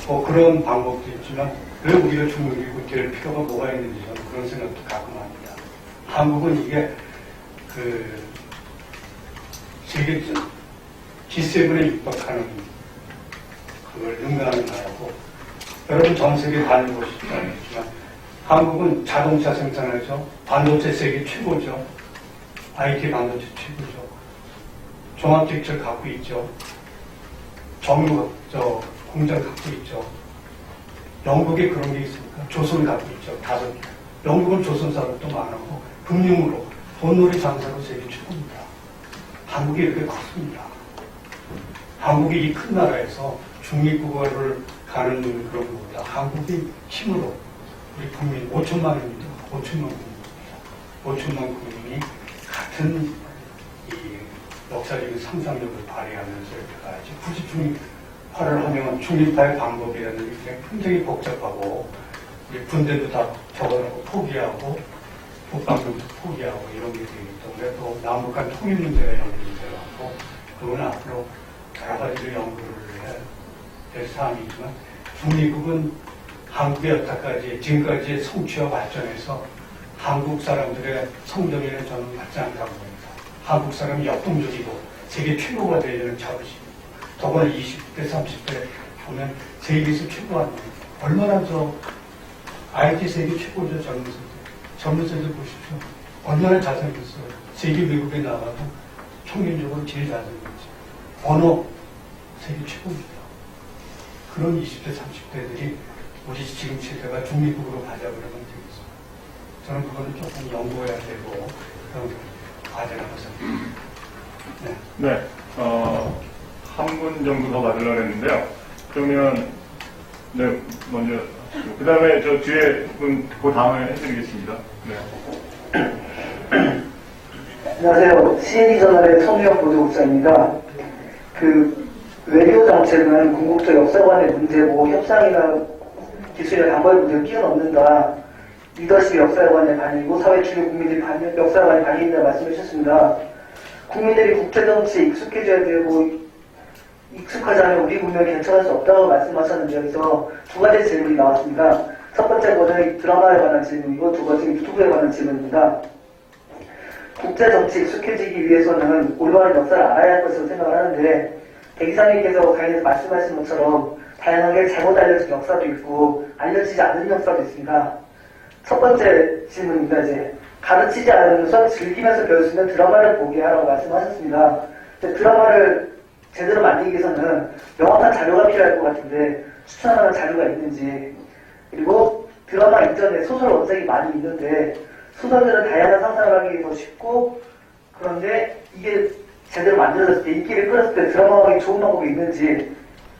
뭐 그런 방법도 있지만 왜 우리가 중립국이 될 필요가 뭐가 있는지 저는 그런 생각도 가끔 합니다. 한국은 이게 그 세계 G7에 육박하는 그걸 능가하는 나라고 여러분 전 세계 다녀보시지 않겠지만 한국은 자동차 생산하죠. 반도체 세계 최고죠. IT 반도체 최고죠. 종합기술 갖고 있죠. 정유 공장 갖고 있죠. 영국에 그런 게 있습니까? 조선 갖고 있죠. 5개. 영국은 조선 사람도 많았고 금융으로 돈놀이 장사로 세계 최고입니다. 한국이 이렇게 컸습니다. 한국이 이 큰 나라에서 중립국가를 가는 그런 것보다 한국이 힘으로 우리 국민 5천만 원입니다. 5천만 국민입니다. 5천만 국민이 같은 이 역사적인 상상력을 발휘하면서 이렇게 가야지. 굳이 중립화를 하면 중립화의 방법이라는 게 굉장히 복잡하고 우리 군대도 다 적어놓고 포기하고 북방도 포기하고 이런 게 되기 때문에 또 남북한 통일 문제가 이런 문제가 있고 그건 앞으로 여러 가지로 연구를 해야 될 사항이지만 중립국은 한국의 여태까지 지금까지의 성취와 발전에서 한국 사람들의 성정에는 저는 맞지 않다고 봅니다. 한국 사람이 역동적이고 세계 최고가 되려는 자부심. 더구나 20대, 30대 보면 세계에서 최고 아닙니까? 얼마나 저 IT 세계 최고죠, 젊은이들. 젊은이들 보십시오. 얼마나 잘생겼어요. 세계 외국에 나가도 평균적으로 제일 잘생겼죠. 언어 세계 최고입니다. 그런 20대, 30대들이 우리 지금 세대가 중립국으로 가자 그러면 되겠습니다. 저는 그거는 조금 연구해야 되고 그런 과제라고 생각합니다. 네, 한 분 정도 더 받으려고 했는데요. 그러면 네, 먼저 그 다음에 저 뒤에 분 그 다음에 해드리겠습니다. 네. 안녕하세요. CNE-저널의 손우영 보도국장입니다. 그 외교 정책은 궁극적 역사관의 문제고 협상이나 기술이나 방법의 문제를 뛰어넘는다. 리더십이 역사관의 반이고 사회 주요 국민들이 역사관의 반이다 말씀해 주셨습니다. 국민들이 국제정치에 익숙해져야 되고 익숙하지 않으면 우리 문명이 개척할 수 없다고 말씀하셨는데 여기서 두 가지 질문이 나왔습니다. 첫 번째 거는 드라마에 관한 질문이고 두 번째 유튜브에 관한 질문입니다. 국제정치에 익숙해지기 위해서는 올바른 역사를 알아야 할 것이라고 생각을 하는데 대기사님께서 관련해서 말씀하신 것처럼 다양하게 잘못 알려진 역사도 있고 알려지지 않은 역사도 있습니다. 첫 번째 질문입니다. 이제 가르치지 않으면서 즐기면서 배울 수 있는 드라마를 보게 하라고 말씀하셨습니다. 드라마를 제대로 만들기 위해서는 명확한 자료가 필요할 것 같은데 추천하는 자료가 있는지, 그리고 드라마 이전에 소설 원작이 많이 있는데 소설들은 다양한 상상을 하기 더 쉽고 그런데 이게 제대로 만들어졌을 때 인기를 끌었을 때 드라마하기 좋은 방법이 있는지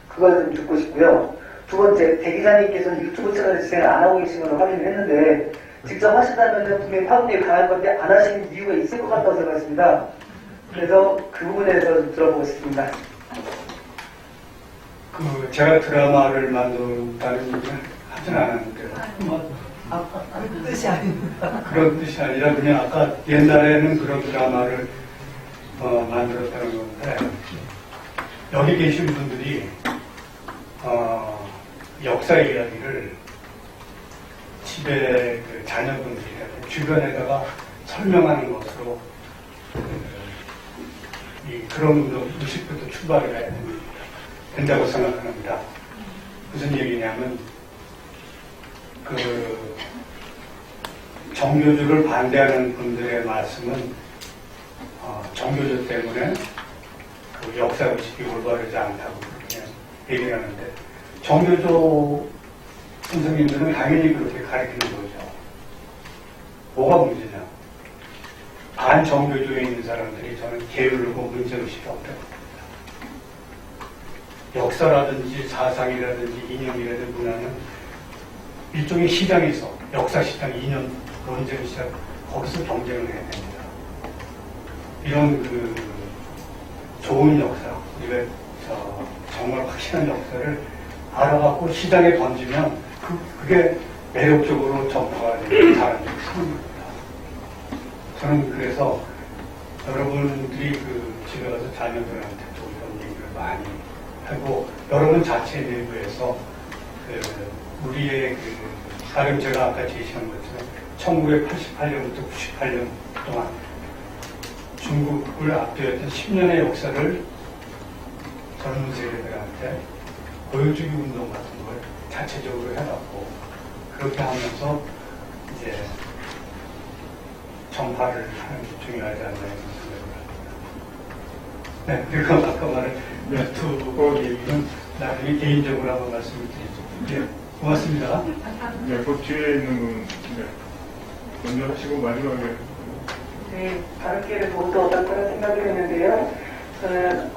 그걸 좀 듣고 싶고요. 두 번째, 대기자님께서는 유튜브 채널 진행을 안 하고 계신 걸로 확인을 했는데 직접 하신다면 분명히 파급력이 강할 건데 안 하시는 이유가 있을 것 같다고 생각했습니다. 그래서 그 부분에 대해서 좀 들어보고 싶습니다. 제가 드라마를 만든다는 얘기는 하진 않았는데 그 뜻이 아닙니다. 그런 뜻이 아니라 그냥 아까 옛날에는 그런 드라마를 만들었다는 건데 여기 계신 분들이 역사 이야기를 집에 그 자녀분들이나 주변에다가 설명하는 것으로 그런 의식부터 출발을 해야 된다고 생각합니다. 무슨 얘기냐면 그 정교조를 반대하는 분들의 말씀은 정교조 때문에 그 역사의식이 올바르지 않다고 그렇게 얘기를 하는데 정교조 선생님들은 당연히 그렇게 가르치는 거죠. 뭐가 문제냐? 반정교조에 있는 사람들이 저는 게으르고 문제의식이 없다고 봅니다. 역사라든지 사상이라든지 이념이라든지 문화는 일종의 시장에서 역사시장, 이념, 논쟁 시장 거기서 경쟁을 해야 됩니다. 이런 그 좋은 역사, 우리가 정말 확실한 역사를 알아갖고 시장에 던지면 그게 매력적으로 전파가 되는 사람들이 크는 겁니다. 저는 그래서 여러분들이 그 집에 가서 자녀들한테 또 이런 얘기를 많이 하고 여러분 자체 내부에서 우리의 가령 제가 아까 제시한 것처럼 1988년부터 98년 동안 중국을 앞두었던 10년의 역사를 젊은 세대들한테 보여주기 운동 같은 걸 자체적으로 해갖고 그렇게 하면서 이제 전파를 하는 게 중요하지 않나 이런 생각을 합니다. 네, 그리고 아까 말한 유튜브 얘기는 나중에 개인적으로 한번 말씀을 드리죠. 네, 고맙습니다. 네, 그 뒤에 있는 분, 네. 먼저 하시고 마지막에. 네, 다른 기회를 모두 얻을 거라 생각을 했는데요. 저는,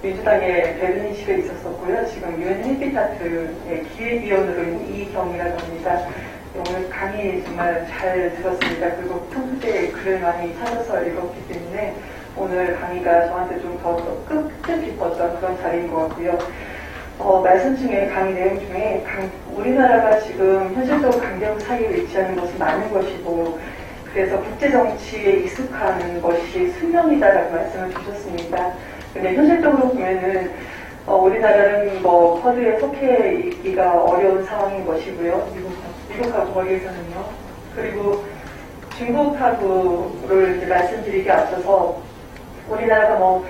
민주당의 베를린식에 있었었고요. 지금 유엔 헤비타트의 기획위원으로 있는 이경이라고 합니다. 오늘 강의 정말 잘 들었습니다. 그리고 평소에 글을 많이 찾아서 읽었기 때문에 오늘 강의가 저한테 좀 더 끝을 깊었던 그런 자리인 것 같고요. 말씀 중에 강의 내용 중에 우리나라가 지금 현실적으로 강대국 사이에 위치하는 것은 많은 것이고 그래서 국제정치에 익숙한 것이 숙명이다라고 말씀을 주셨습니다. 근데 현실적으로 보면은 우리나라는 뭐 퍼드에 속해 있기가 어려운 상황인 것이고요. 미국하고 거기에서는요. 그리고 중국하고를 이제 말씀드리기 앞서서 우리나라가 뭐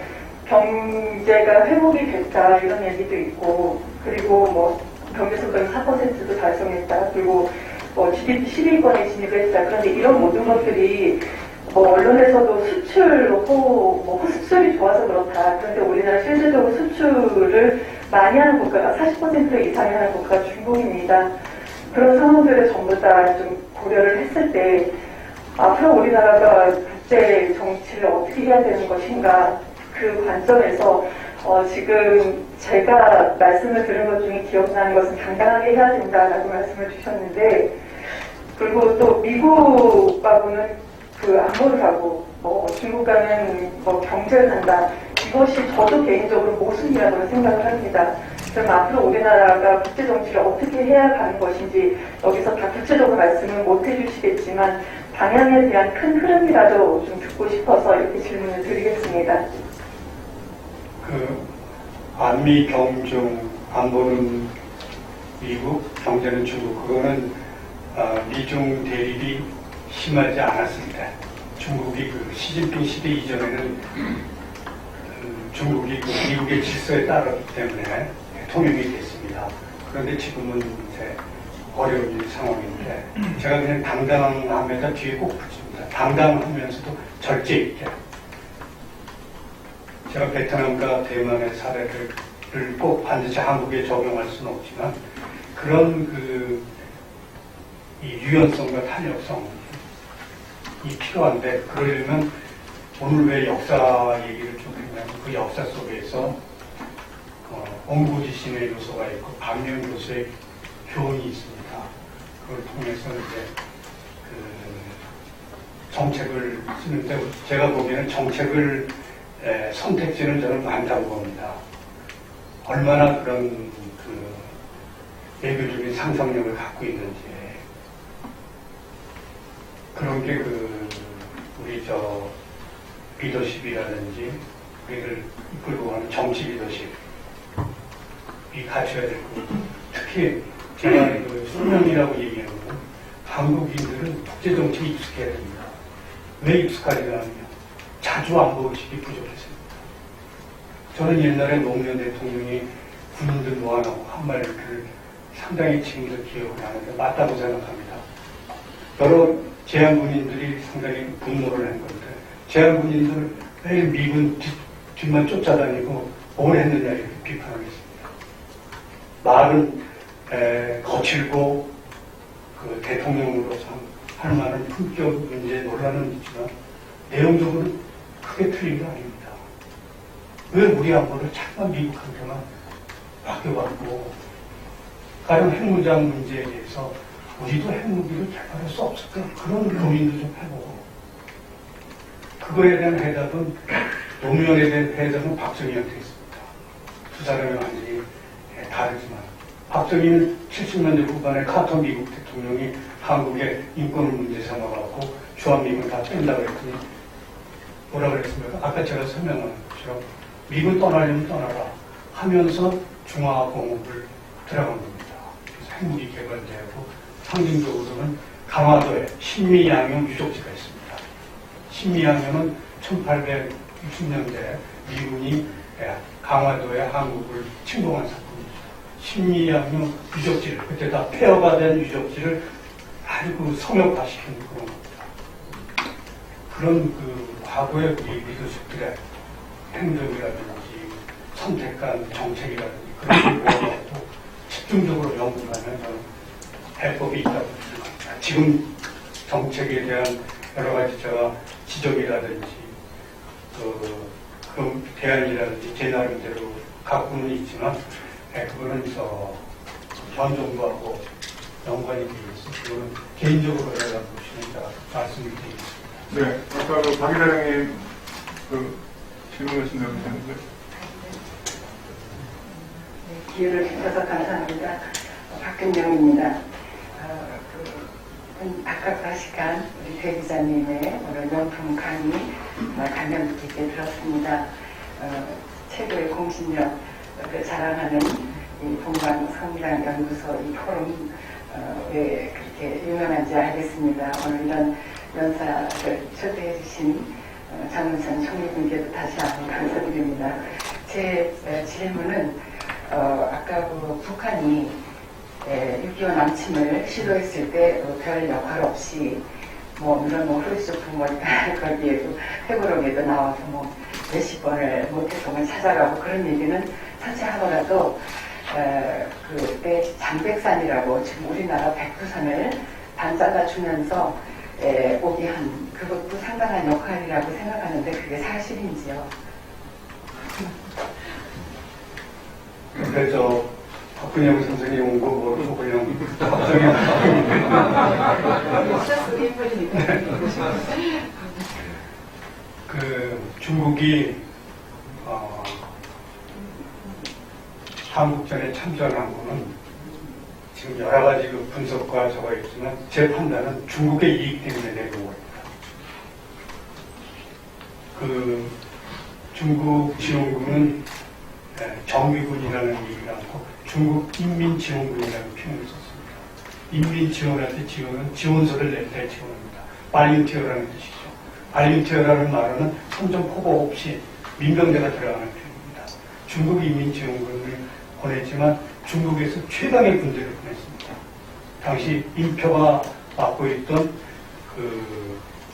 경제가 회복이 됐다 이런 얘기도 있고 그리고 뭐 경제 성장이 4%도 달성했다. 그리고 뭐 GDP 10위권에 진입을 했다. 그런데 이런 모든 것들이 뭐 언론에서도 수출로 수출이 좋아서 그렇다. 그런데 우리나라 실질적으로 수출을 많이 하는 국가가 40% 이상이 하는 국가가 중국입니다. 그런 상황들을 전부 다 좀 고려를 했을 때 앞으로 우리나라가 국제 정치를 어떻게 해야 되는 것인가 그 관점에서 지금 제가 말씀을 들은 것 중에 기억나는 것은 당당하게 해야 된다라고 말씀을 주셨는데 그리고 또 미국하고는 그 안보를 하고 중국과는 경제를 한다. 이것이 저도 개인적으로 모순이라고 생각을 합니다. 그럼 앞으로 우리나라가 국제정치를 어떻게 해야 가는 것인지 여기서 다 구체적으로 말씀을 못 해주시겠지만 방향에 대한 큰 흐름이라도 좀 듣고 싶어서 이렇게 질문을 드리겠습니다. 안미 경중 안보는 미국, 경제는 중국 그거는 미중 대립이 심하지 않았을 때 중국이 시진핑 시대 이전에는 중국이 미국의 질서에 따랐기 때문에 통용이 됐습니다. 그런데 지금은 이제 어려운 상황인데 제가 그냥 당당함에다 뒤에 꼭 붙입니다. 당당하면서도 절제 있게. 제가 베트남과 대만의 사례를 꼭 반드시 한국에 적용할 수는 없지만 그런 이 유연성과 탄력성이 필요한데 그러려면 오늘 왜 역사 얘기를 좀 했냐면 그 역사 속에서 옹고지신의 요소가 있고 반면 요소의 교훈이 있습니다. 그걸 통해서 이제 정책을 쓰는데 제가 보기에는 정책을 선택지는 저는 많다고 봅니다. 얼마나 그런 외교적인 상상력을 갖고 있는지, 그런 게 우리 리더십이라든지 우리를 이끌고 가는 정치 리더십이 갖춰야 될 거고, 특히 제가 소명이라고 얘기하는 건 한국인들은 국제 정치에 익숙해야 됩니다. 왜 익숙하지가 않으면 자주 안보의식이 부족했습니다. 저는 옛날에 노무현 대통령이 군인들 모아놓고 한 말을 상당히 지금도 기억을 하는데 맞다고 생각합니다. 여러 제한군인들이 상당히 분노를 한 건데, 제한군인들 매일 미군 뒤만 쫓아다니고 뭘 했느냐 이렇게 비판하겠습니다. 말은 거칠고 대통령으로서 할 만한 품격 문제 논란은 있지만 내용적으로 크게 틀린 게 아닙니다. 왜 우리 안보를 자꾸만 미국한테만 맡겨갖고, 가령 핵무장 문제에 대해서 우리도 핵무기를 개발할 수 없을까? 그런 고민도 좀 해보고, 그거에 대한 해답은, 노무현에 대한 해답은 박정희한테 있습니다. 두 사람이 완전히 다르지만, 박정희는 70년대 후반에 카터 미국 대통령이 한국의 인권을 문제 삼아갖고 주한미군 다 뺀다고 했더니 뭐라 그랬습니까? 아까 제가 설명한 것처럼 미군 떠나려면 떠나라 하면서 중화공업을 들어간 겁니다. 그래서 핵무기 개발되고, 상징적으로는 강화도에 신미양용 유적지가 있습니다. 신미양용은 1860년대 미군이 강화도에 한국을 침공한 사건입니다. 신미양용 유적지를, 그때 다 폐허가 된 유적지를 아주 성역화시키는 그런 겁니다. 그런 과거의 우리 리더십들의 행동이라든지 선택한 정책이라든지 그런 걸 모아놓고 집중적으로 연구하면 저는 해법이 있다고 생각합니다. 지금 정책에 대한 여러 가지 제가 지적이라든지 그 대안이라든지 제 나름대로 갖고는 있지만, 그거는 현 정부하고 연관이 되어 있어서 그거는 개인적으로 내가 보시는 자 말씀을 드리겠습니다. 네, 아까 박 기자님 질문하신다고 하셨는데. 네, 기회를 주셔서 감사합니다. 박근정입니다. 박학다식한 우리 대 기자님의 오늘 명품 강의 감명 깊게 들었습니다. 최고의 공신력 자랑하는 이 동방성당 연구소 이 포럼 왜 그렇게 유명한지 알겠습니다. 오늘 이런 연사를 초대해 주신 장문선 총리분께도 다시 한번 감사드립니다. 제 질문은 아까 북한이 6.25 남침을 시도했을 때 별 역할 없이 물론 후르쇼프 거기에도 회고록에도 나와서 몇십 번을 모태성을 찾아가고 그런 얘기는 차치하더라도 그때 장백산이라고 지금 우리나라 백두산을 반 잘라주면서 오게 한 그것도 상당한 역할이라고 생각하는데 그게 사실인지요? 그래서 박근영 선생이 온 거 모르고 그냥 박정희 중국이 한국전에 참전한 거는 지금 여러 가지 분석과 저가 있지만 제 판단은 중국의 이익 때문에 내려온 겁니다. 중국 지원군은 정규군이라는 얘기를 하고 중국 인민지원군이라는 표현을 썼습니다. 인민지원할 때 지원은 지원서를 낼 때 지원합니다. 발린티어라는 뜻이죠. 발린티어라는 말은 선전포고 없이 민병대가 들어가는 표현입니다. 중국 인민지원군을 보냈지만 중국에서 최강의 군대를 보냈습니다. 당시 인표가 맡고 있던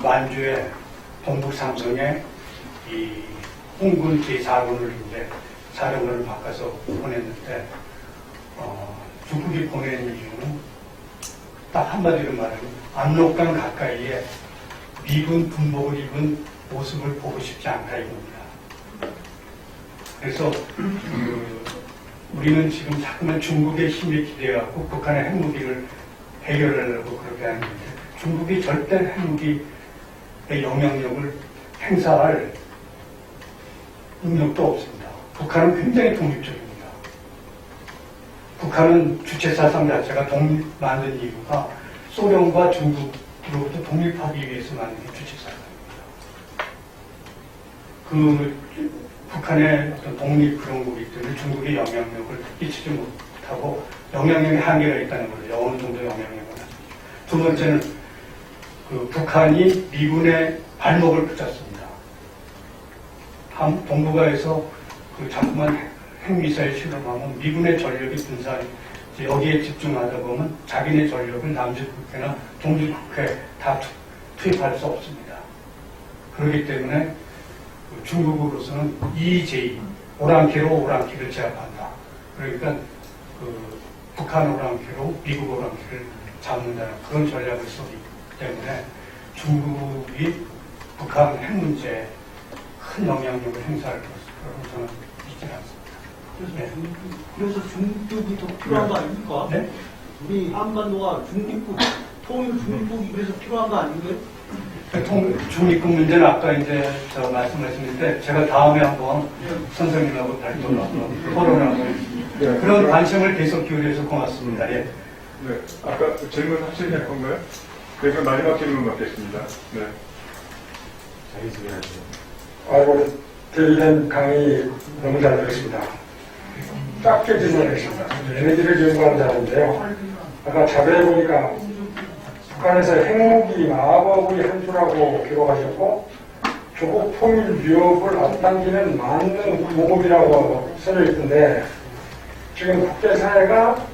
만주의 동북 삼성의 이 홍군 제4군을 이제 사령관을 바꿔서 보냈는데, 중국이 보낸 이유는 딱 한마디로 말하면 압록강 가까이에 미군 군복을 입은 모습을 보고 싶지 않다 이겁니다. 그래서 우리는 지금 자꾸만 중국의 힘에 기대갖고 북한의 핵무기를 해결하려고 그렇게 하는데 중국이 절대 핵무기의 영향력을 행사할 능력도 없습니다. 북한은 굉장히 독립적입니다. 북한은 주체 사상 자체가 독립 만든 이유가 소련과 중국으로부터 독립하기 위해서 만든 게 주체 사상입니다. 그 북한의 어떤 독립 그런 거기 때문에 중국의 영향력을 끼치지 못하고 영향력의 한계가 있다는 거죠. 어느 정도 영향력은. 두 번째는 그 북한이 미군의 발목을 붙였습니다. 동북아에서 그 자꾸만 핵미사일 실험하면 미군의 전력이 분산, 여기에 집중하다 보면 자기네 전력을 남주국해나 동주국해 다 투입할 수 없습니다. 그렇기 때문에 중국으로서는 EJ, 오랑캐로 제압한다. 그러니까 그 북한 오랑캐로 미국 오랑캐를 잡는다는 그런 전략을 쓰기 때문에 중국이 북한 핵 문제에 큰 영향력을 행사할 것으로 저는 믿지 않습니다. 그래서 중국이 더 필요한 거 아닙니까? 네? 우리 한반도가 중립국, 통일 중립국이 그래서 필요한 거 아닌가요? 중립국 문제는 아까 이제 저 말씀하셨는데 제가 다음에 한번 선생님하고 토론을 하고 그런 관심을 계속 기울여서 고맙습니다. 예. 네, 아까 질문 하실 건가요? 네, 그럼 마지막 질문 받겠습니다. 네. 아이고, 대리된 강의 너무 잘 들었습니다. 짧게 질문하겠습니다. 에너지를 연구하는 자인데요. 아까 자료에 보니까 북한에서 핵무기 마법의 한 수라고 기록하셨고 조국 통일 위협을 앞당기는 만능 보급이라고 써져 있던데 지금 국제사회가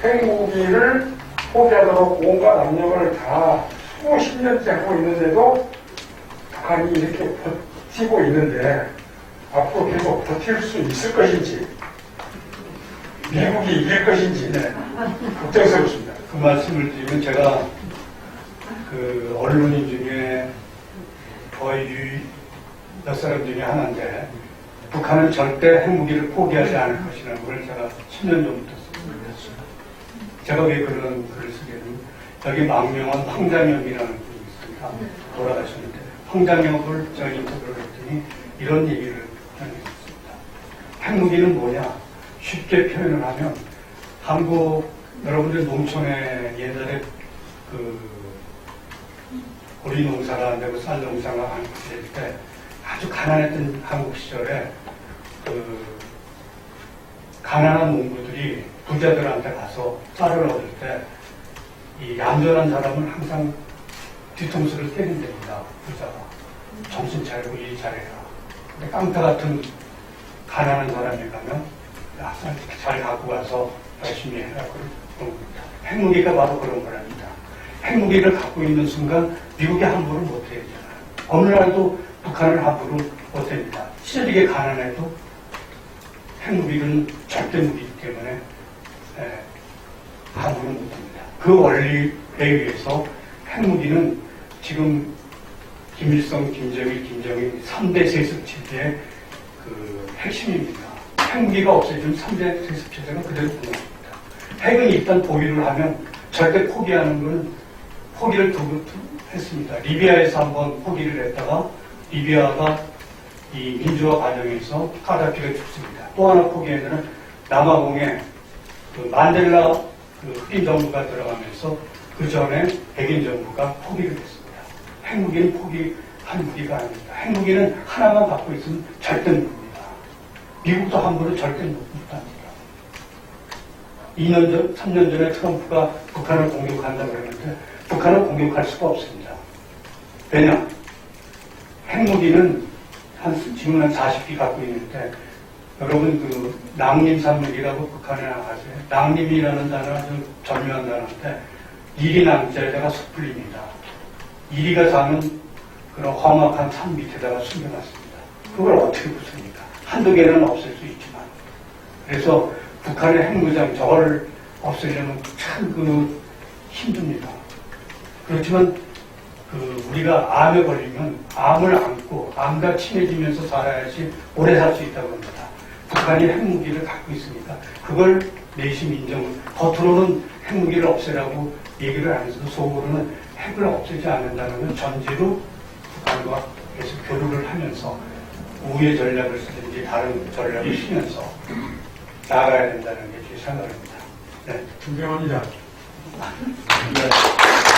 핵무기를 포기하도록 온갖 압력을 다 수십 년째 하고 있는데도 북한이 이렇게 버티고 있는데 앞으로 계속 버틸 수 있을 것인지 미국이 이길 것인지 걱정스럽습니다. 그 말씀을 드리면 제가 그 언론인 중에 거의 몇 사람 중에 하나인데 북한은 절대 핵무기를 포기하지 않을 것이라는 걸 제가 10년 전부터 썼습니다. 제가 왜 그런 글을 쓰게 되면 여기 망명한 황장엽이라는 분이 있습니다. 돌아가셨는데 황장엽을 제가 인터뷰를 했더니 이런 얘기를 전했습니다. 핵무기는 뭐냐? 쉽게 표현을 하면 한국 여러분들 농촌에 옛날에 그 오리 농사가 안 되고 쌀 농사가 안 될 때 아주 가난했던 한국 시절에 그 가난한 농부들이 부자들한테 가서 쌀을 얻을 때 이 얌전한 사람은 항상 뒤통수를 때린답니다. 부자가 정신 차리고 일 잘해라. 근데 깡패 같은 가난한 사람이 가면 야, 잘 갖고 가서 열심히 해라. 그런 겁니다. 핵무기가 바로 그런 거랍니다. 핵무기를 갖고 있는 순간 미국이 함부로 못해야 되잖아요. 어느 날도 북한을 함부로 못합니다. 시절이게 가난해도 핵무기는 절대 무기이기 때문에 함부로 못합니다. 그 원리에 의해서 핵무기는 지금 김일성, 김정일, 김정일 3대 세습체제의 그 핵심입니다. 핵무기가 없어지면 3대 세습체제가 그대로 끝납니다. 핵은 일단 보유를 하면 절대 포기하는 건 포기를 두고 했습니다. 리비아에서 한번 포기를 했다가 리비아가 이 민주화 과정에서 카다피가 죽습니다. 또 하나 포기했는 남아공에 그 만델라 그 흑인 정부가 들어가면서 그 전에 백인 정부가 포기를 했습니다. 핵무기는 포기한 무기가 아닙니다. 핵무기는 하나만 갖고 있으면 절대 무기입니다. 미국도 함부로 절대 못합니다. 2년 전, 3년 전에 트럼프가 북한을 공격한다고 그랬는데 북한을 공격할 수가 없습니다. 왜냐? 핵무기는 지금 한 40기 갖고 있는데 여러분 그 낭림산맥이라고 북한에 나가세요. 낭림이라는 단어는 아주 절묘한 단어인데 이리 낭자에다가 섣불립니다. 이리가 사는 그런 험악한 산 밑에다가 숨겨놨습니다. 그걸 어떻게 부숩니까? 한두 개는 없앨 수 있지만 그래서 북한의 핵무장 저걸 없애려면 참 힘듭니다. 그렇지만 우리가 암에 걸리면 암을 안고 암과 친해지면서 살아야지 오래 살 수 있다고 합니다. 북한이 핵무기를 갖고 있으니까 그걸 내심 인정을 겉으로는 핵무기를 없애라고 얘기를 하면서 속으로는 핵을 없애지 않는다는 전제로 북한과 계속 교류를 하면서 우회 전략을 쓰든지 다른 전략을 쓰면서 나아가야 된다는 게 제 생각입니다. 네. 존경합니다. 네.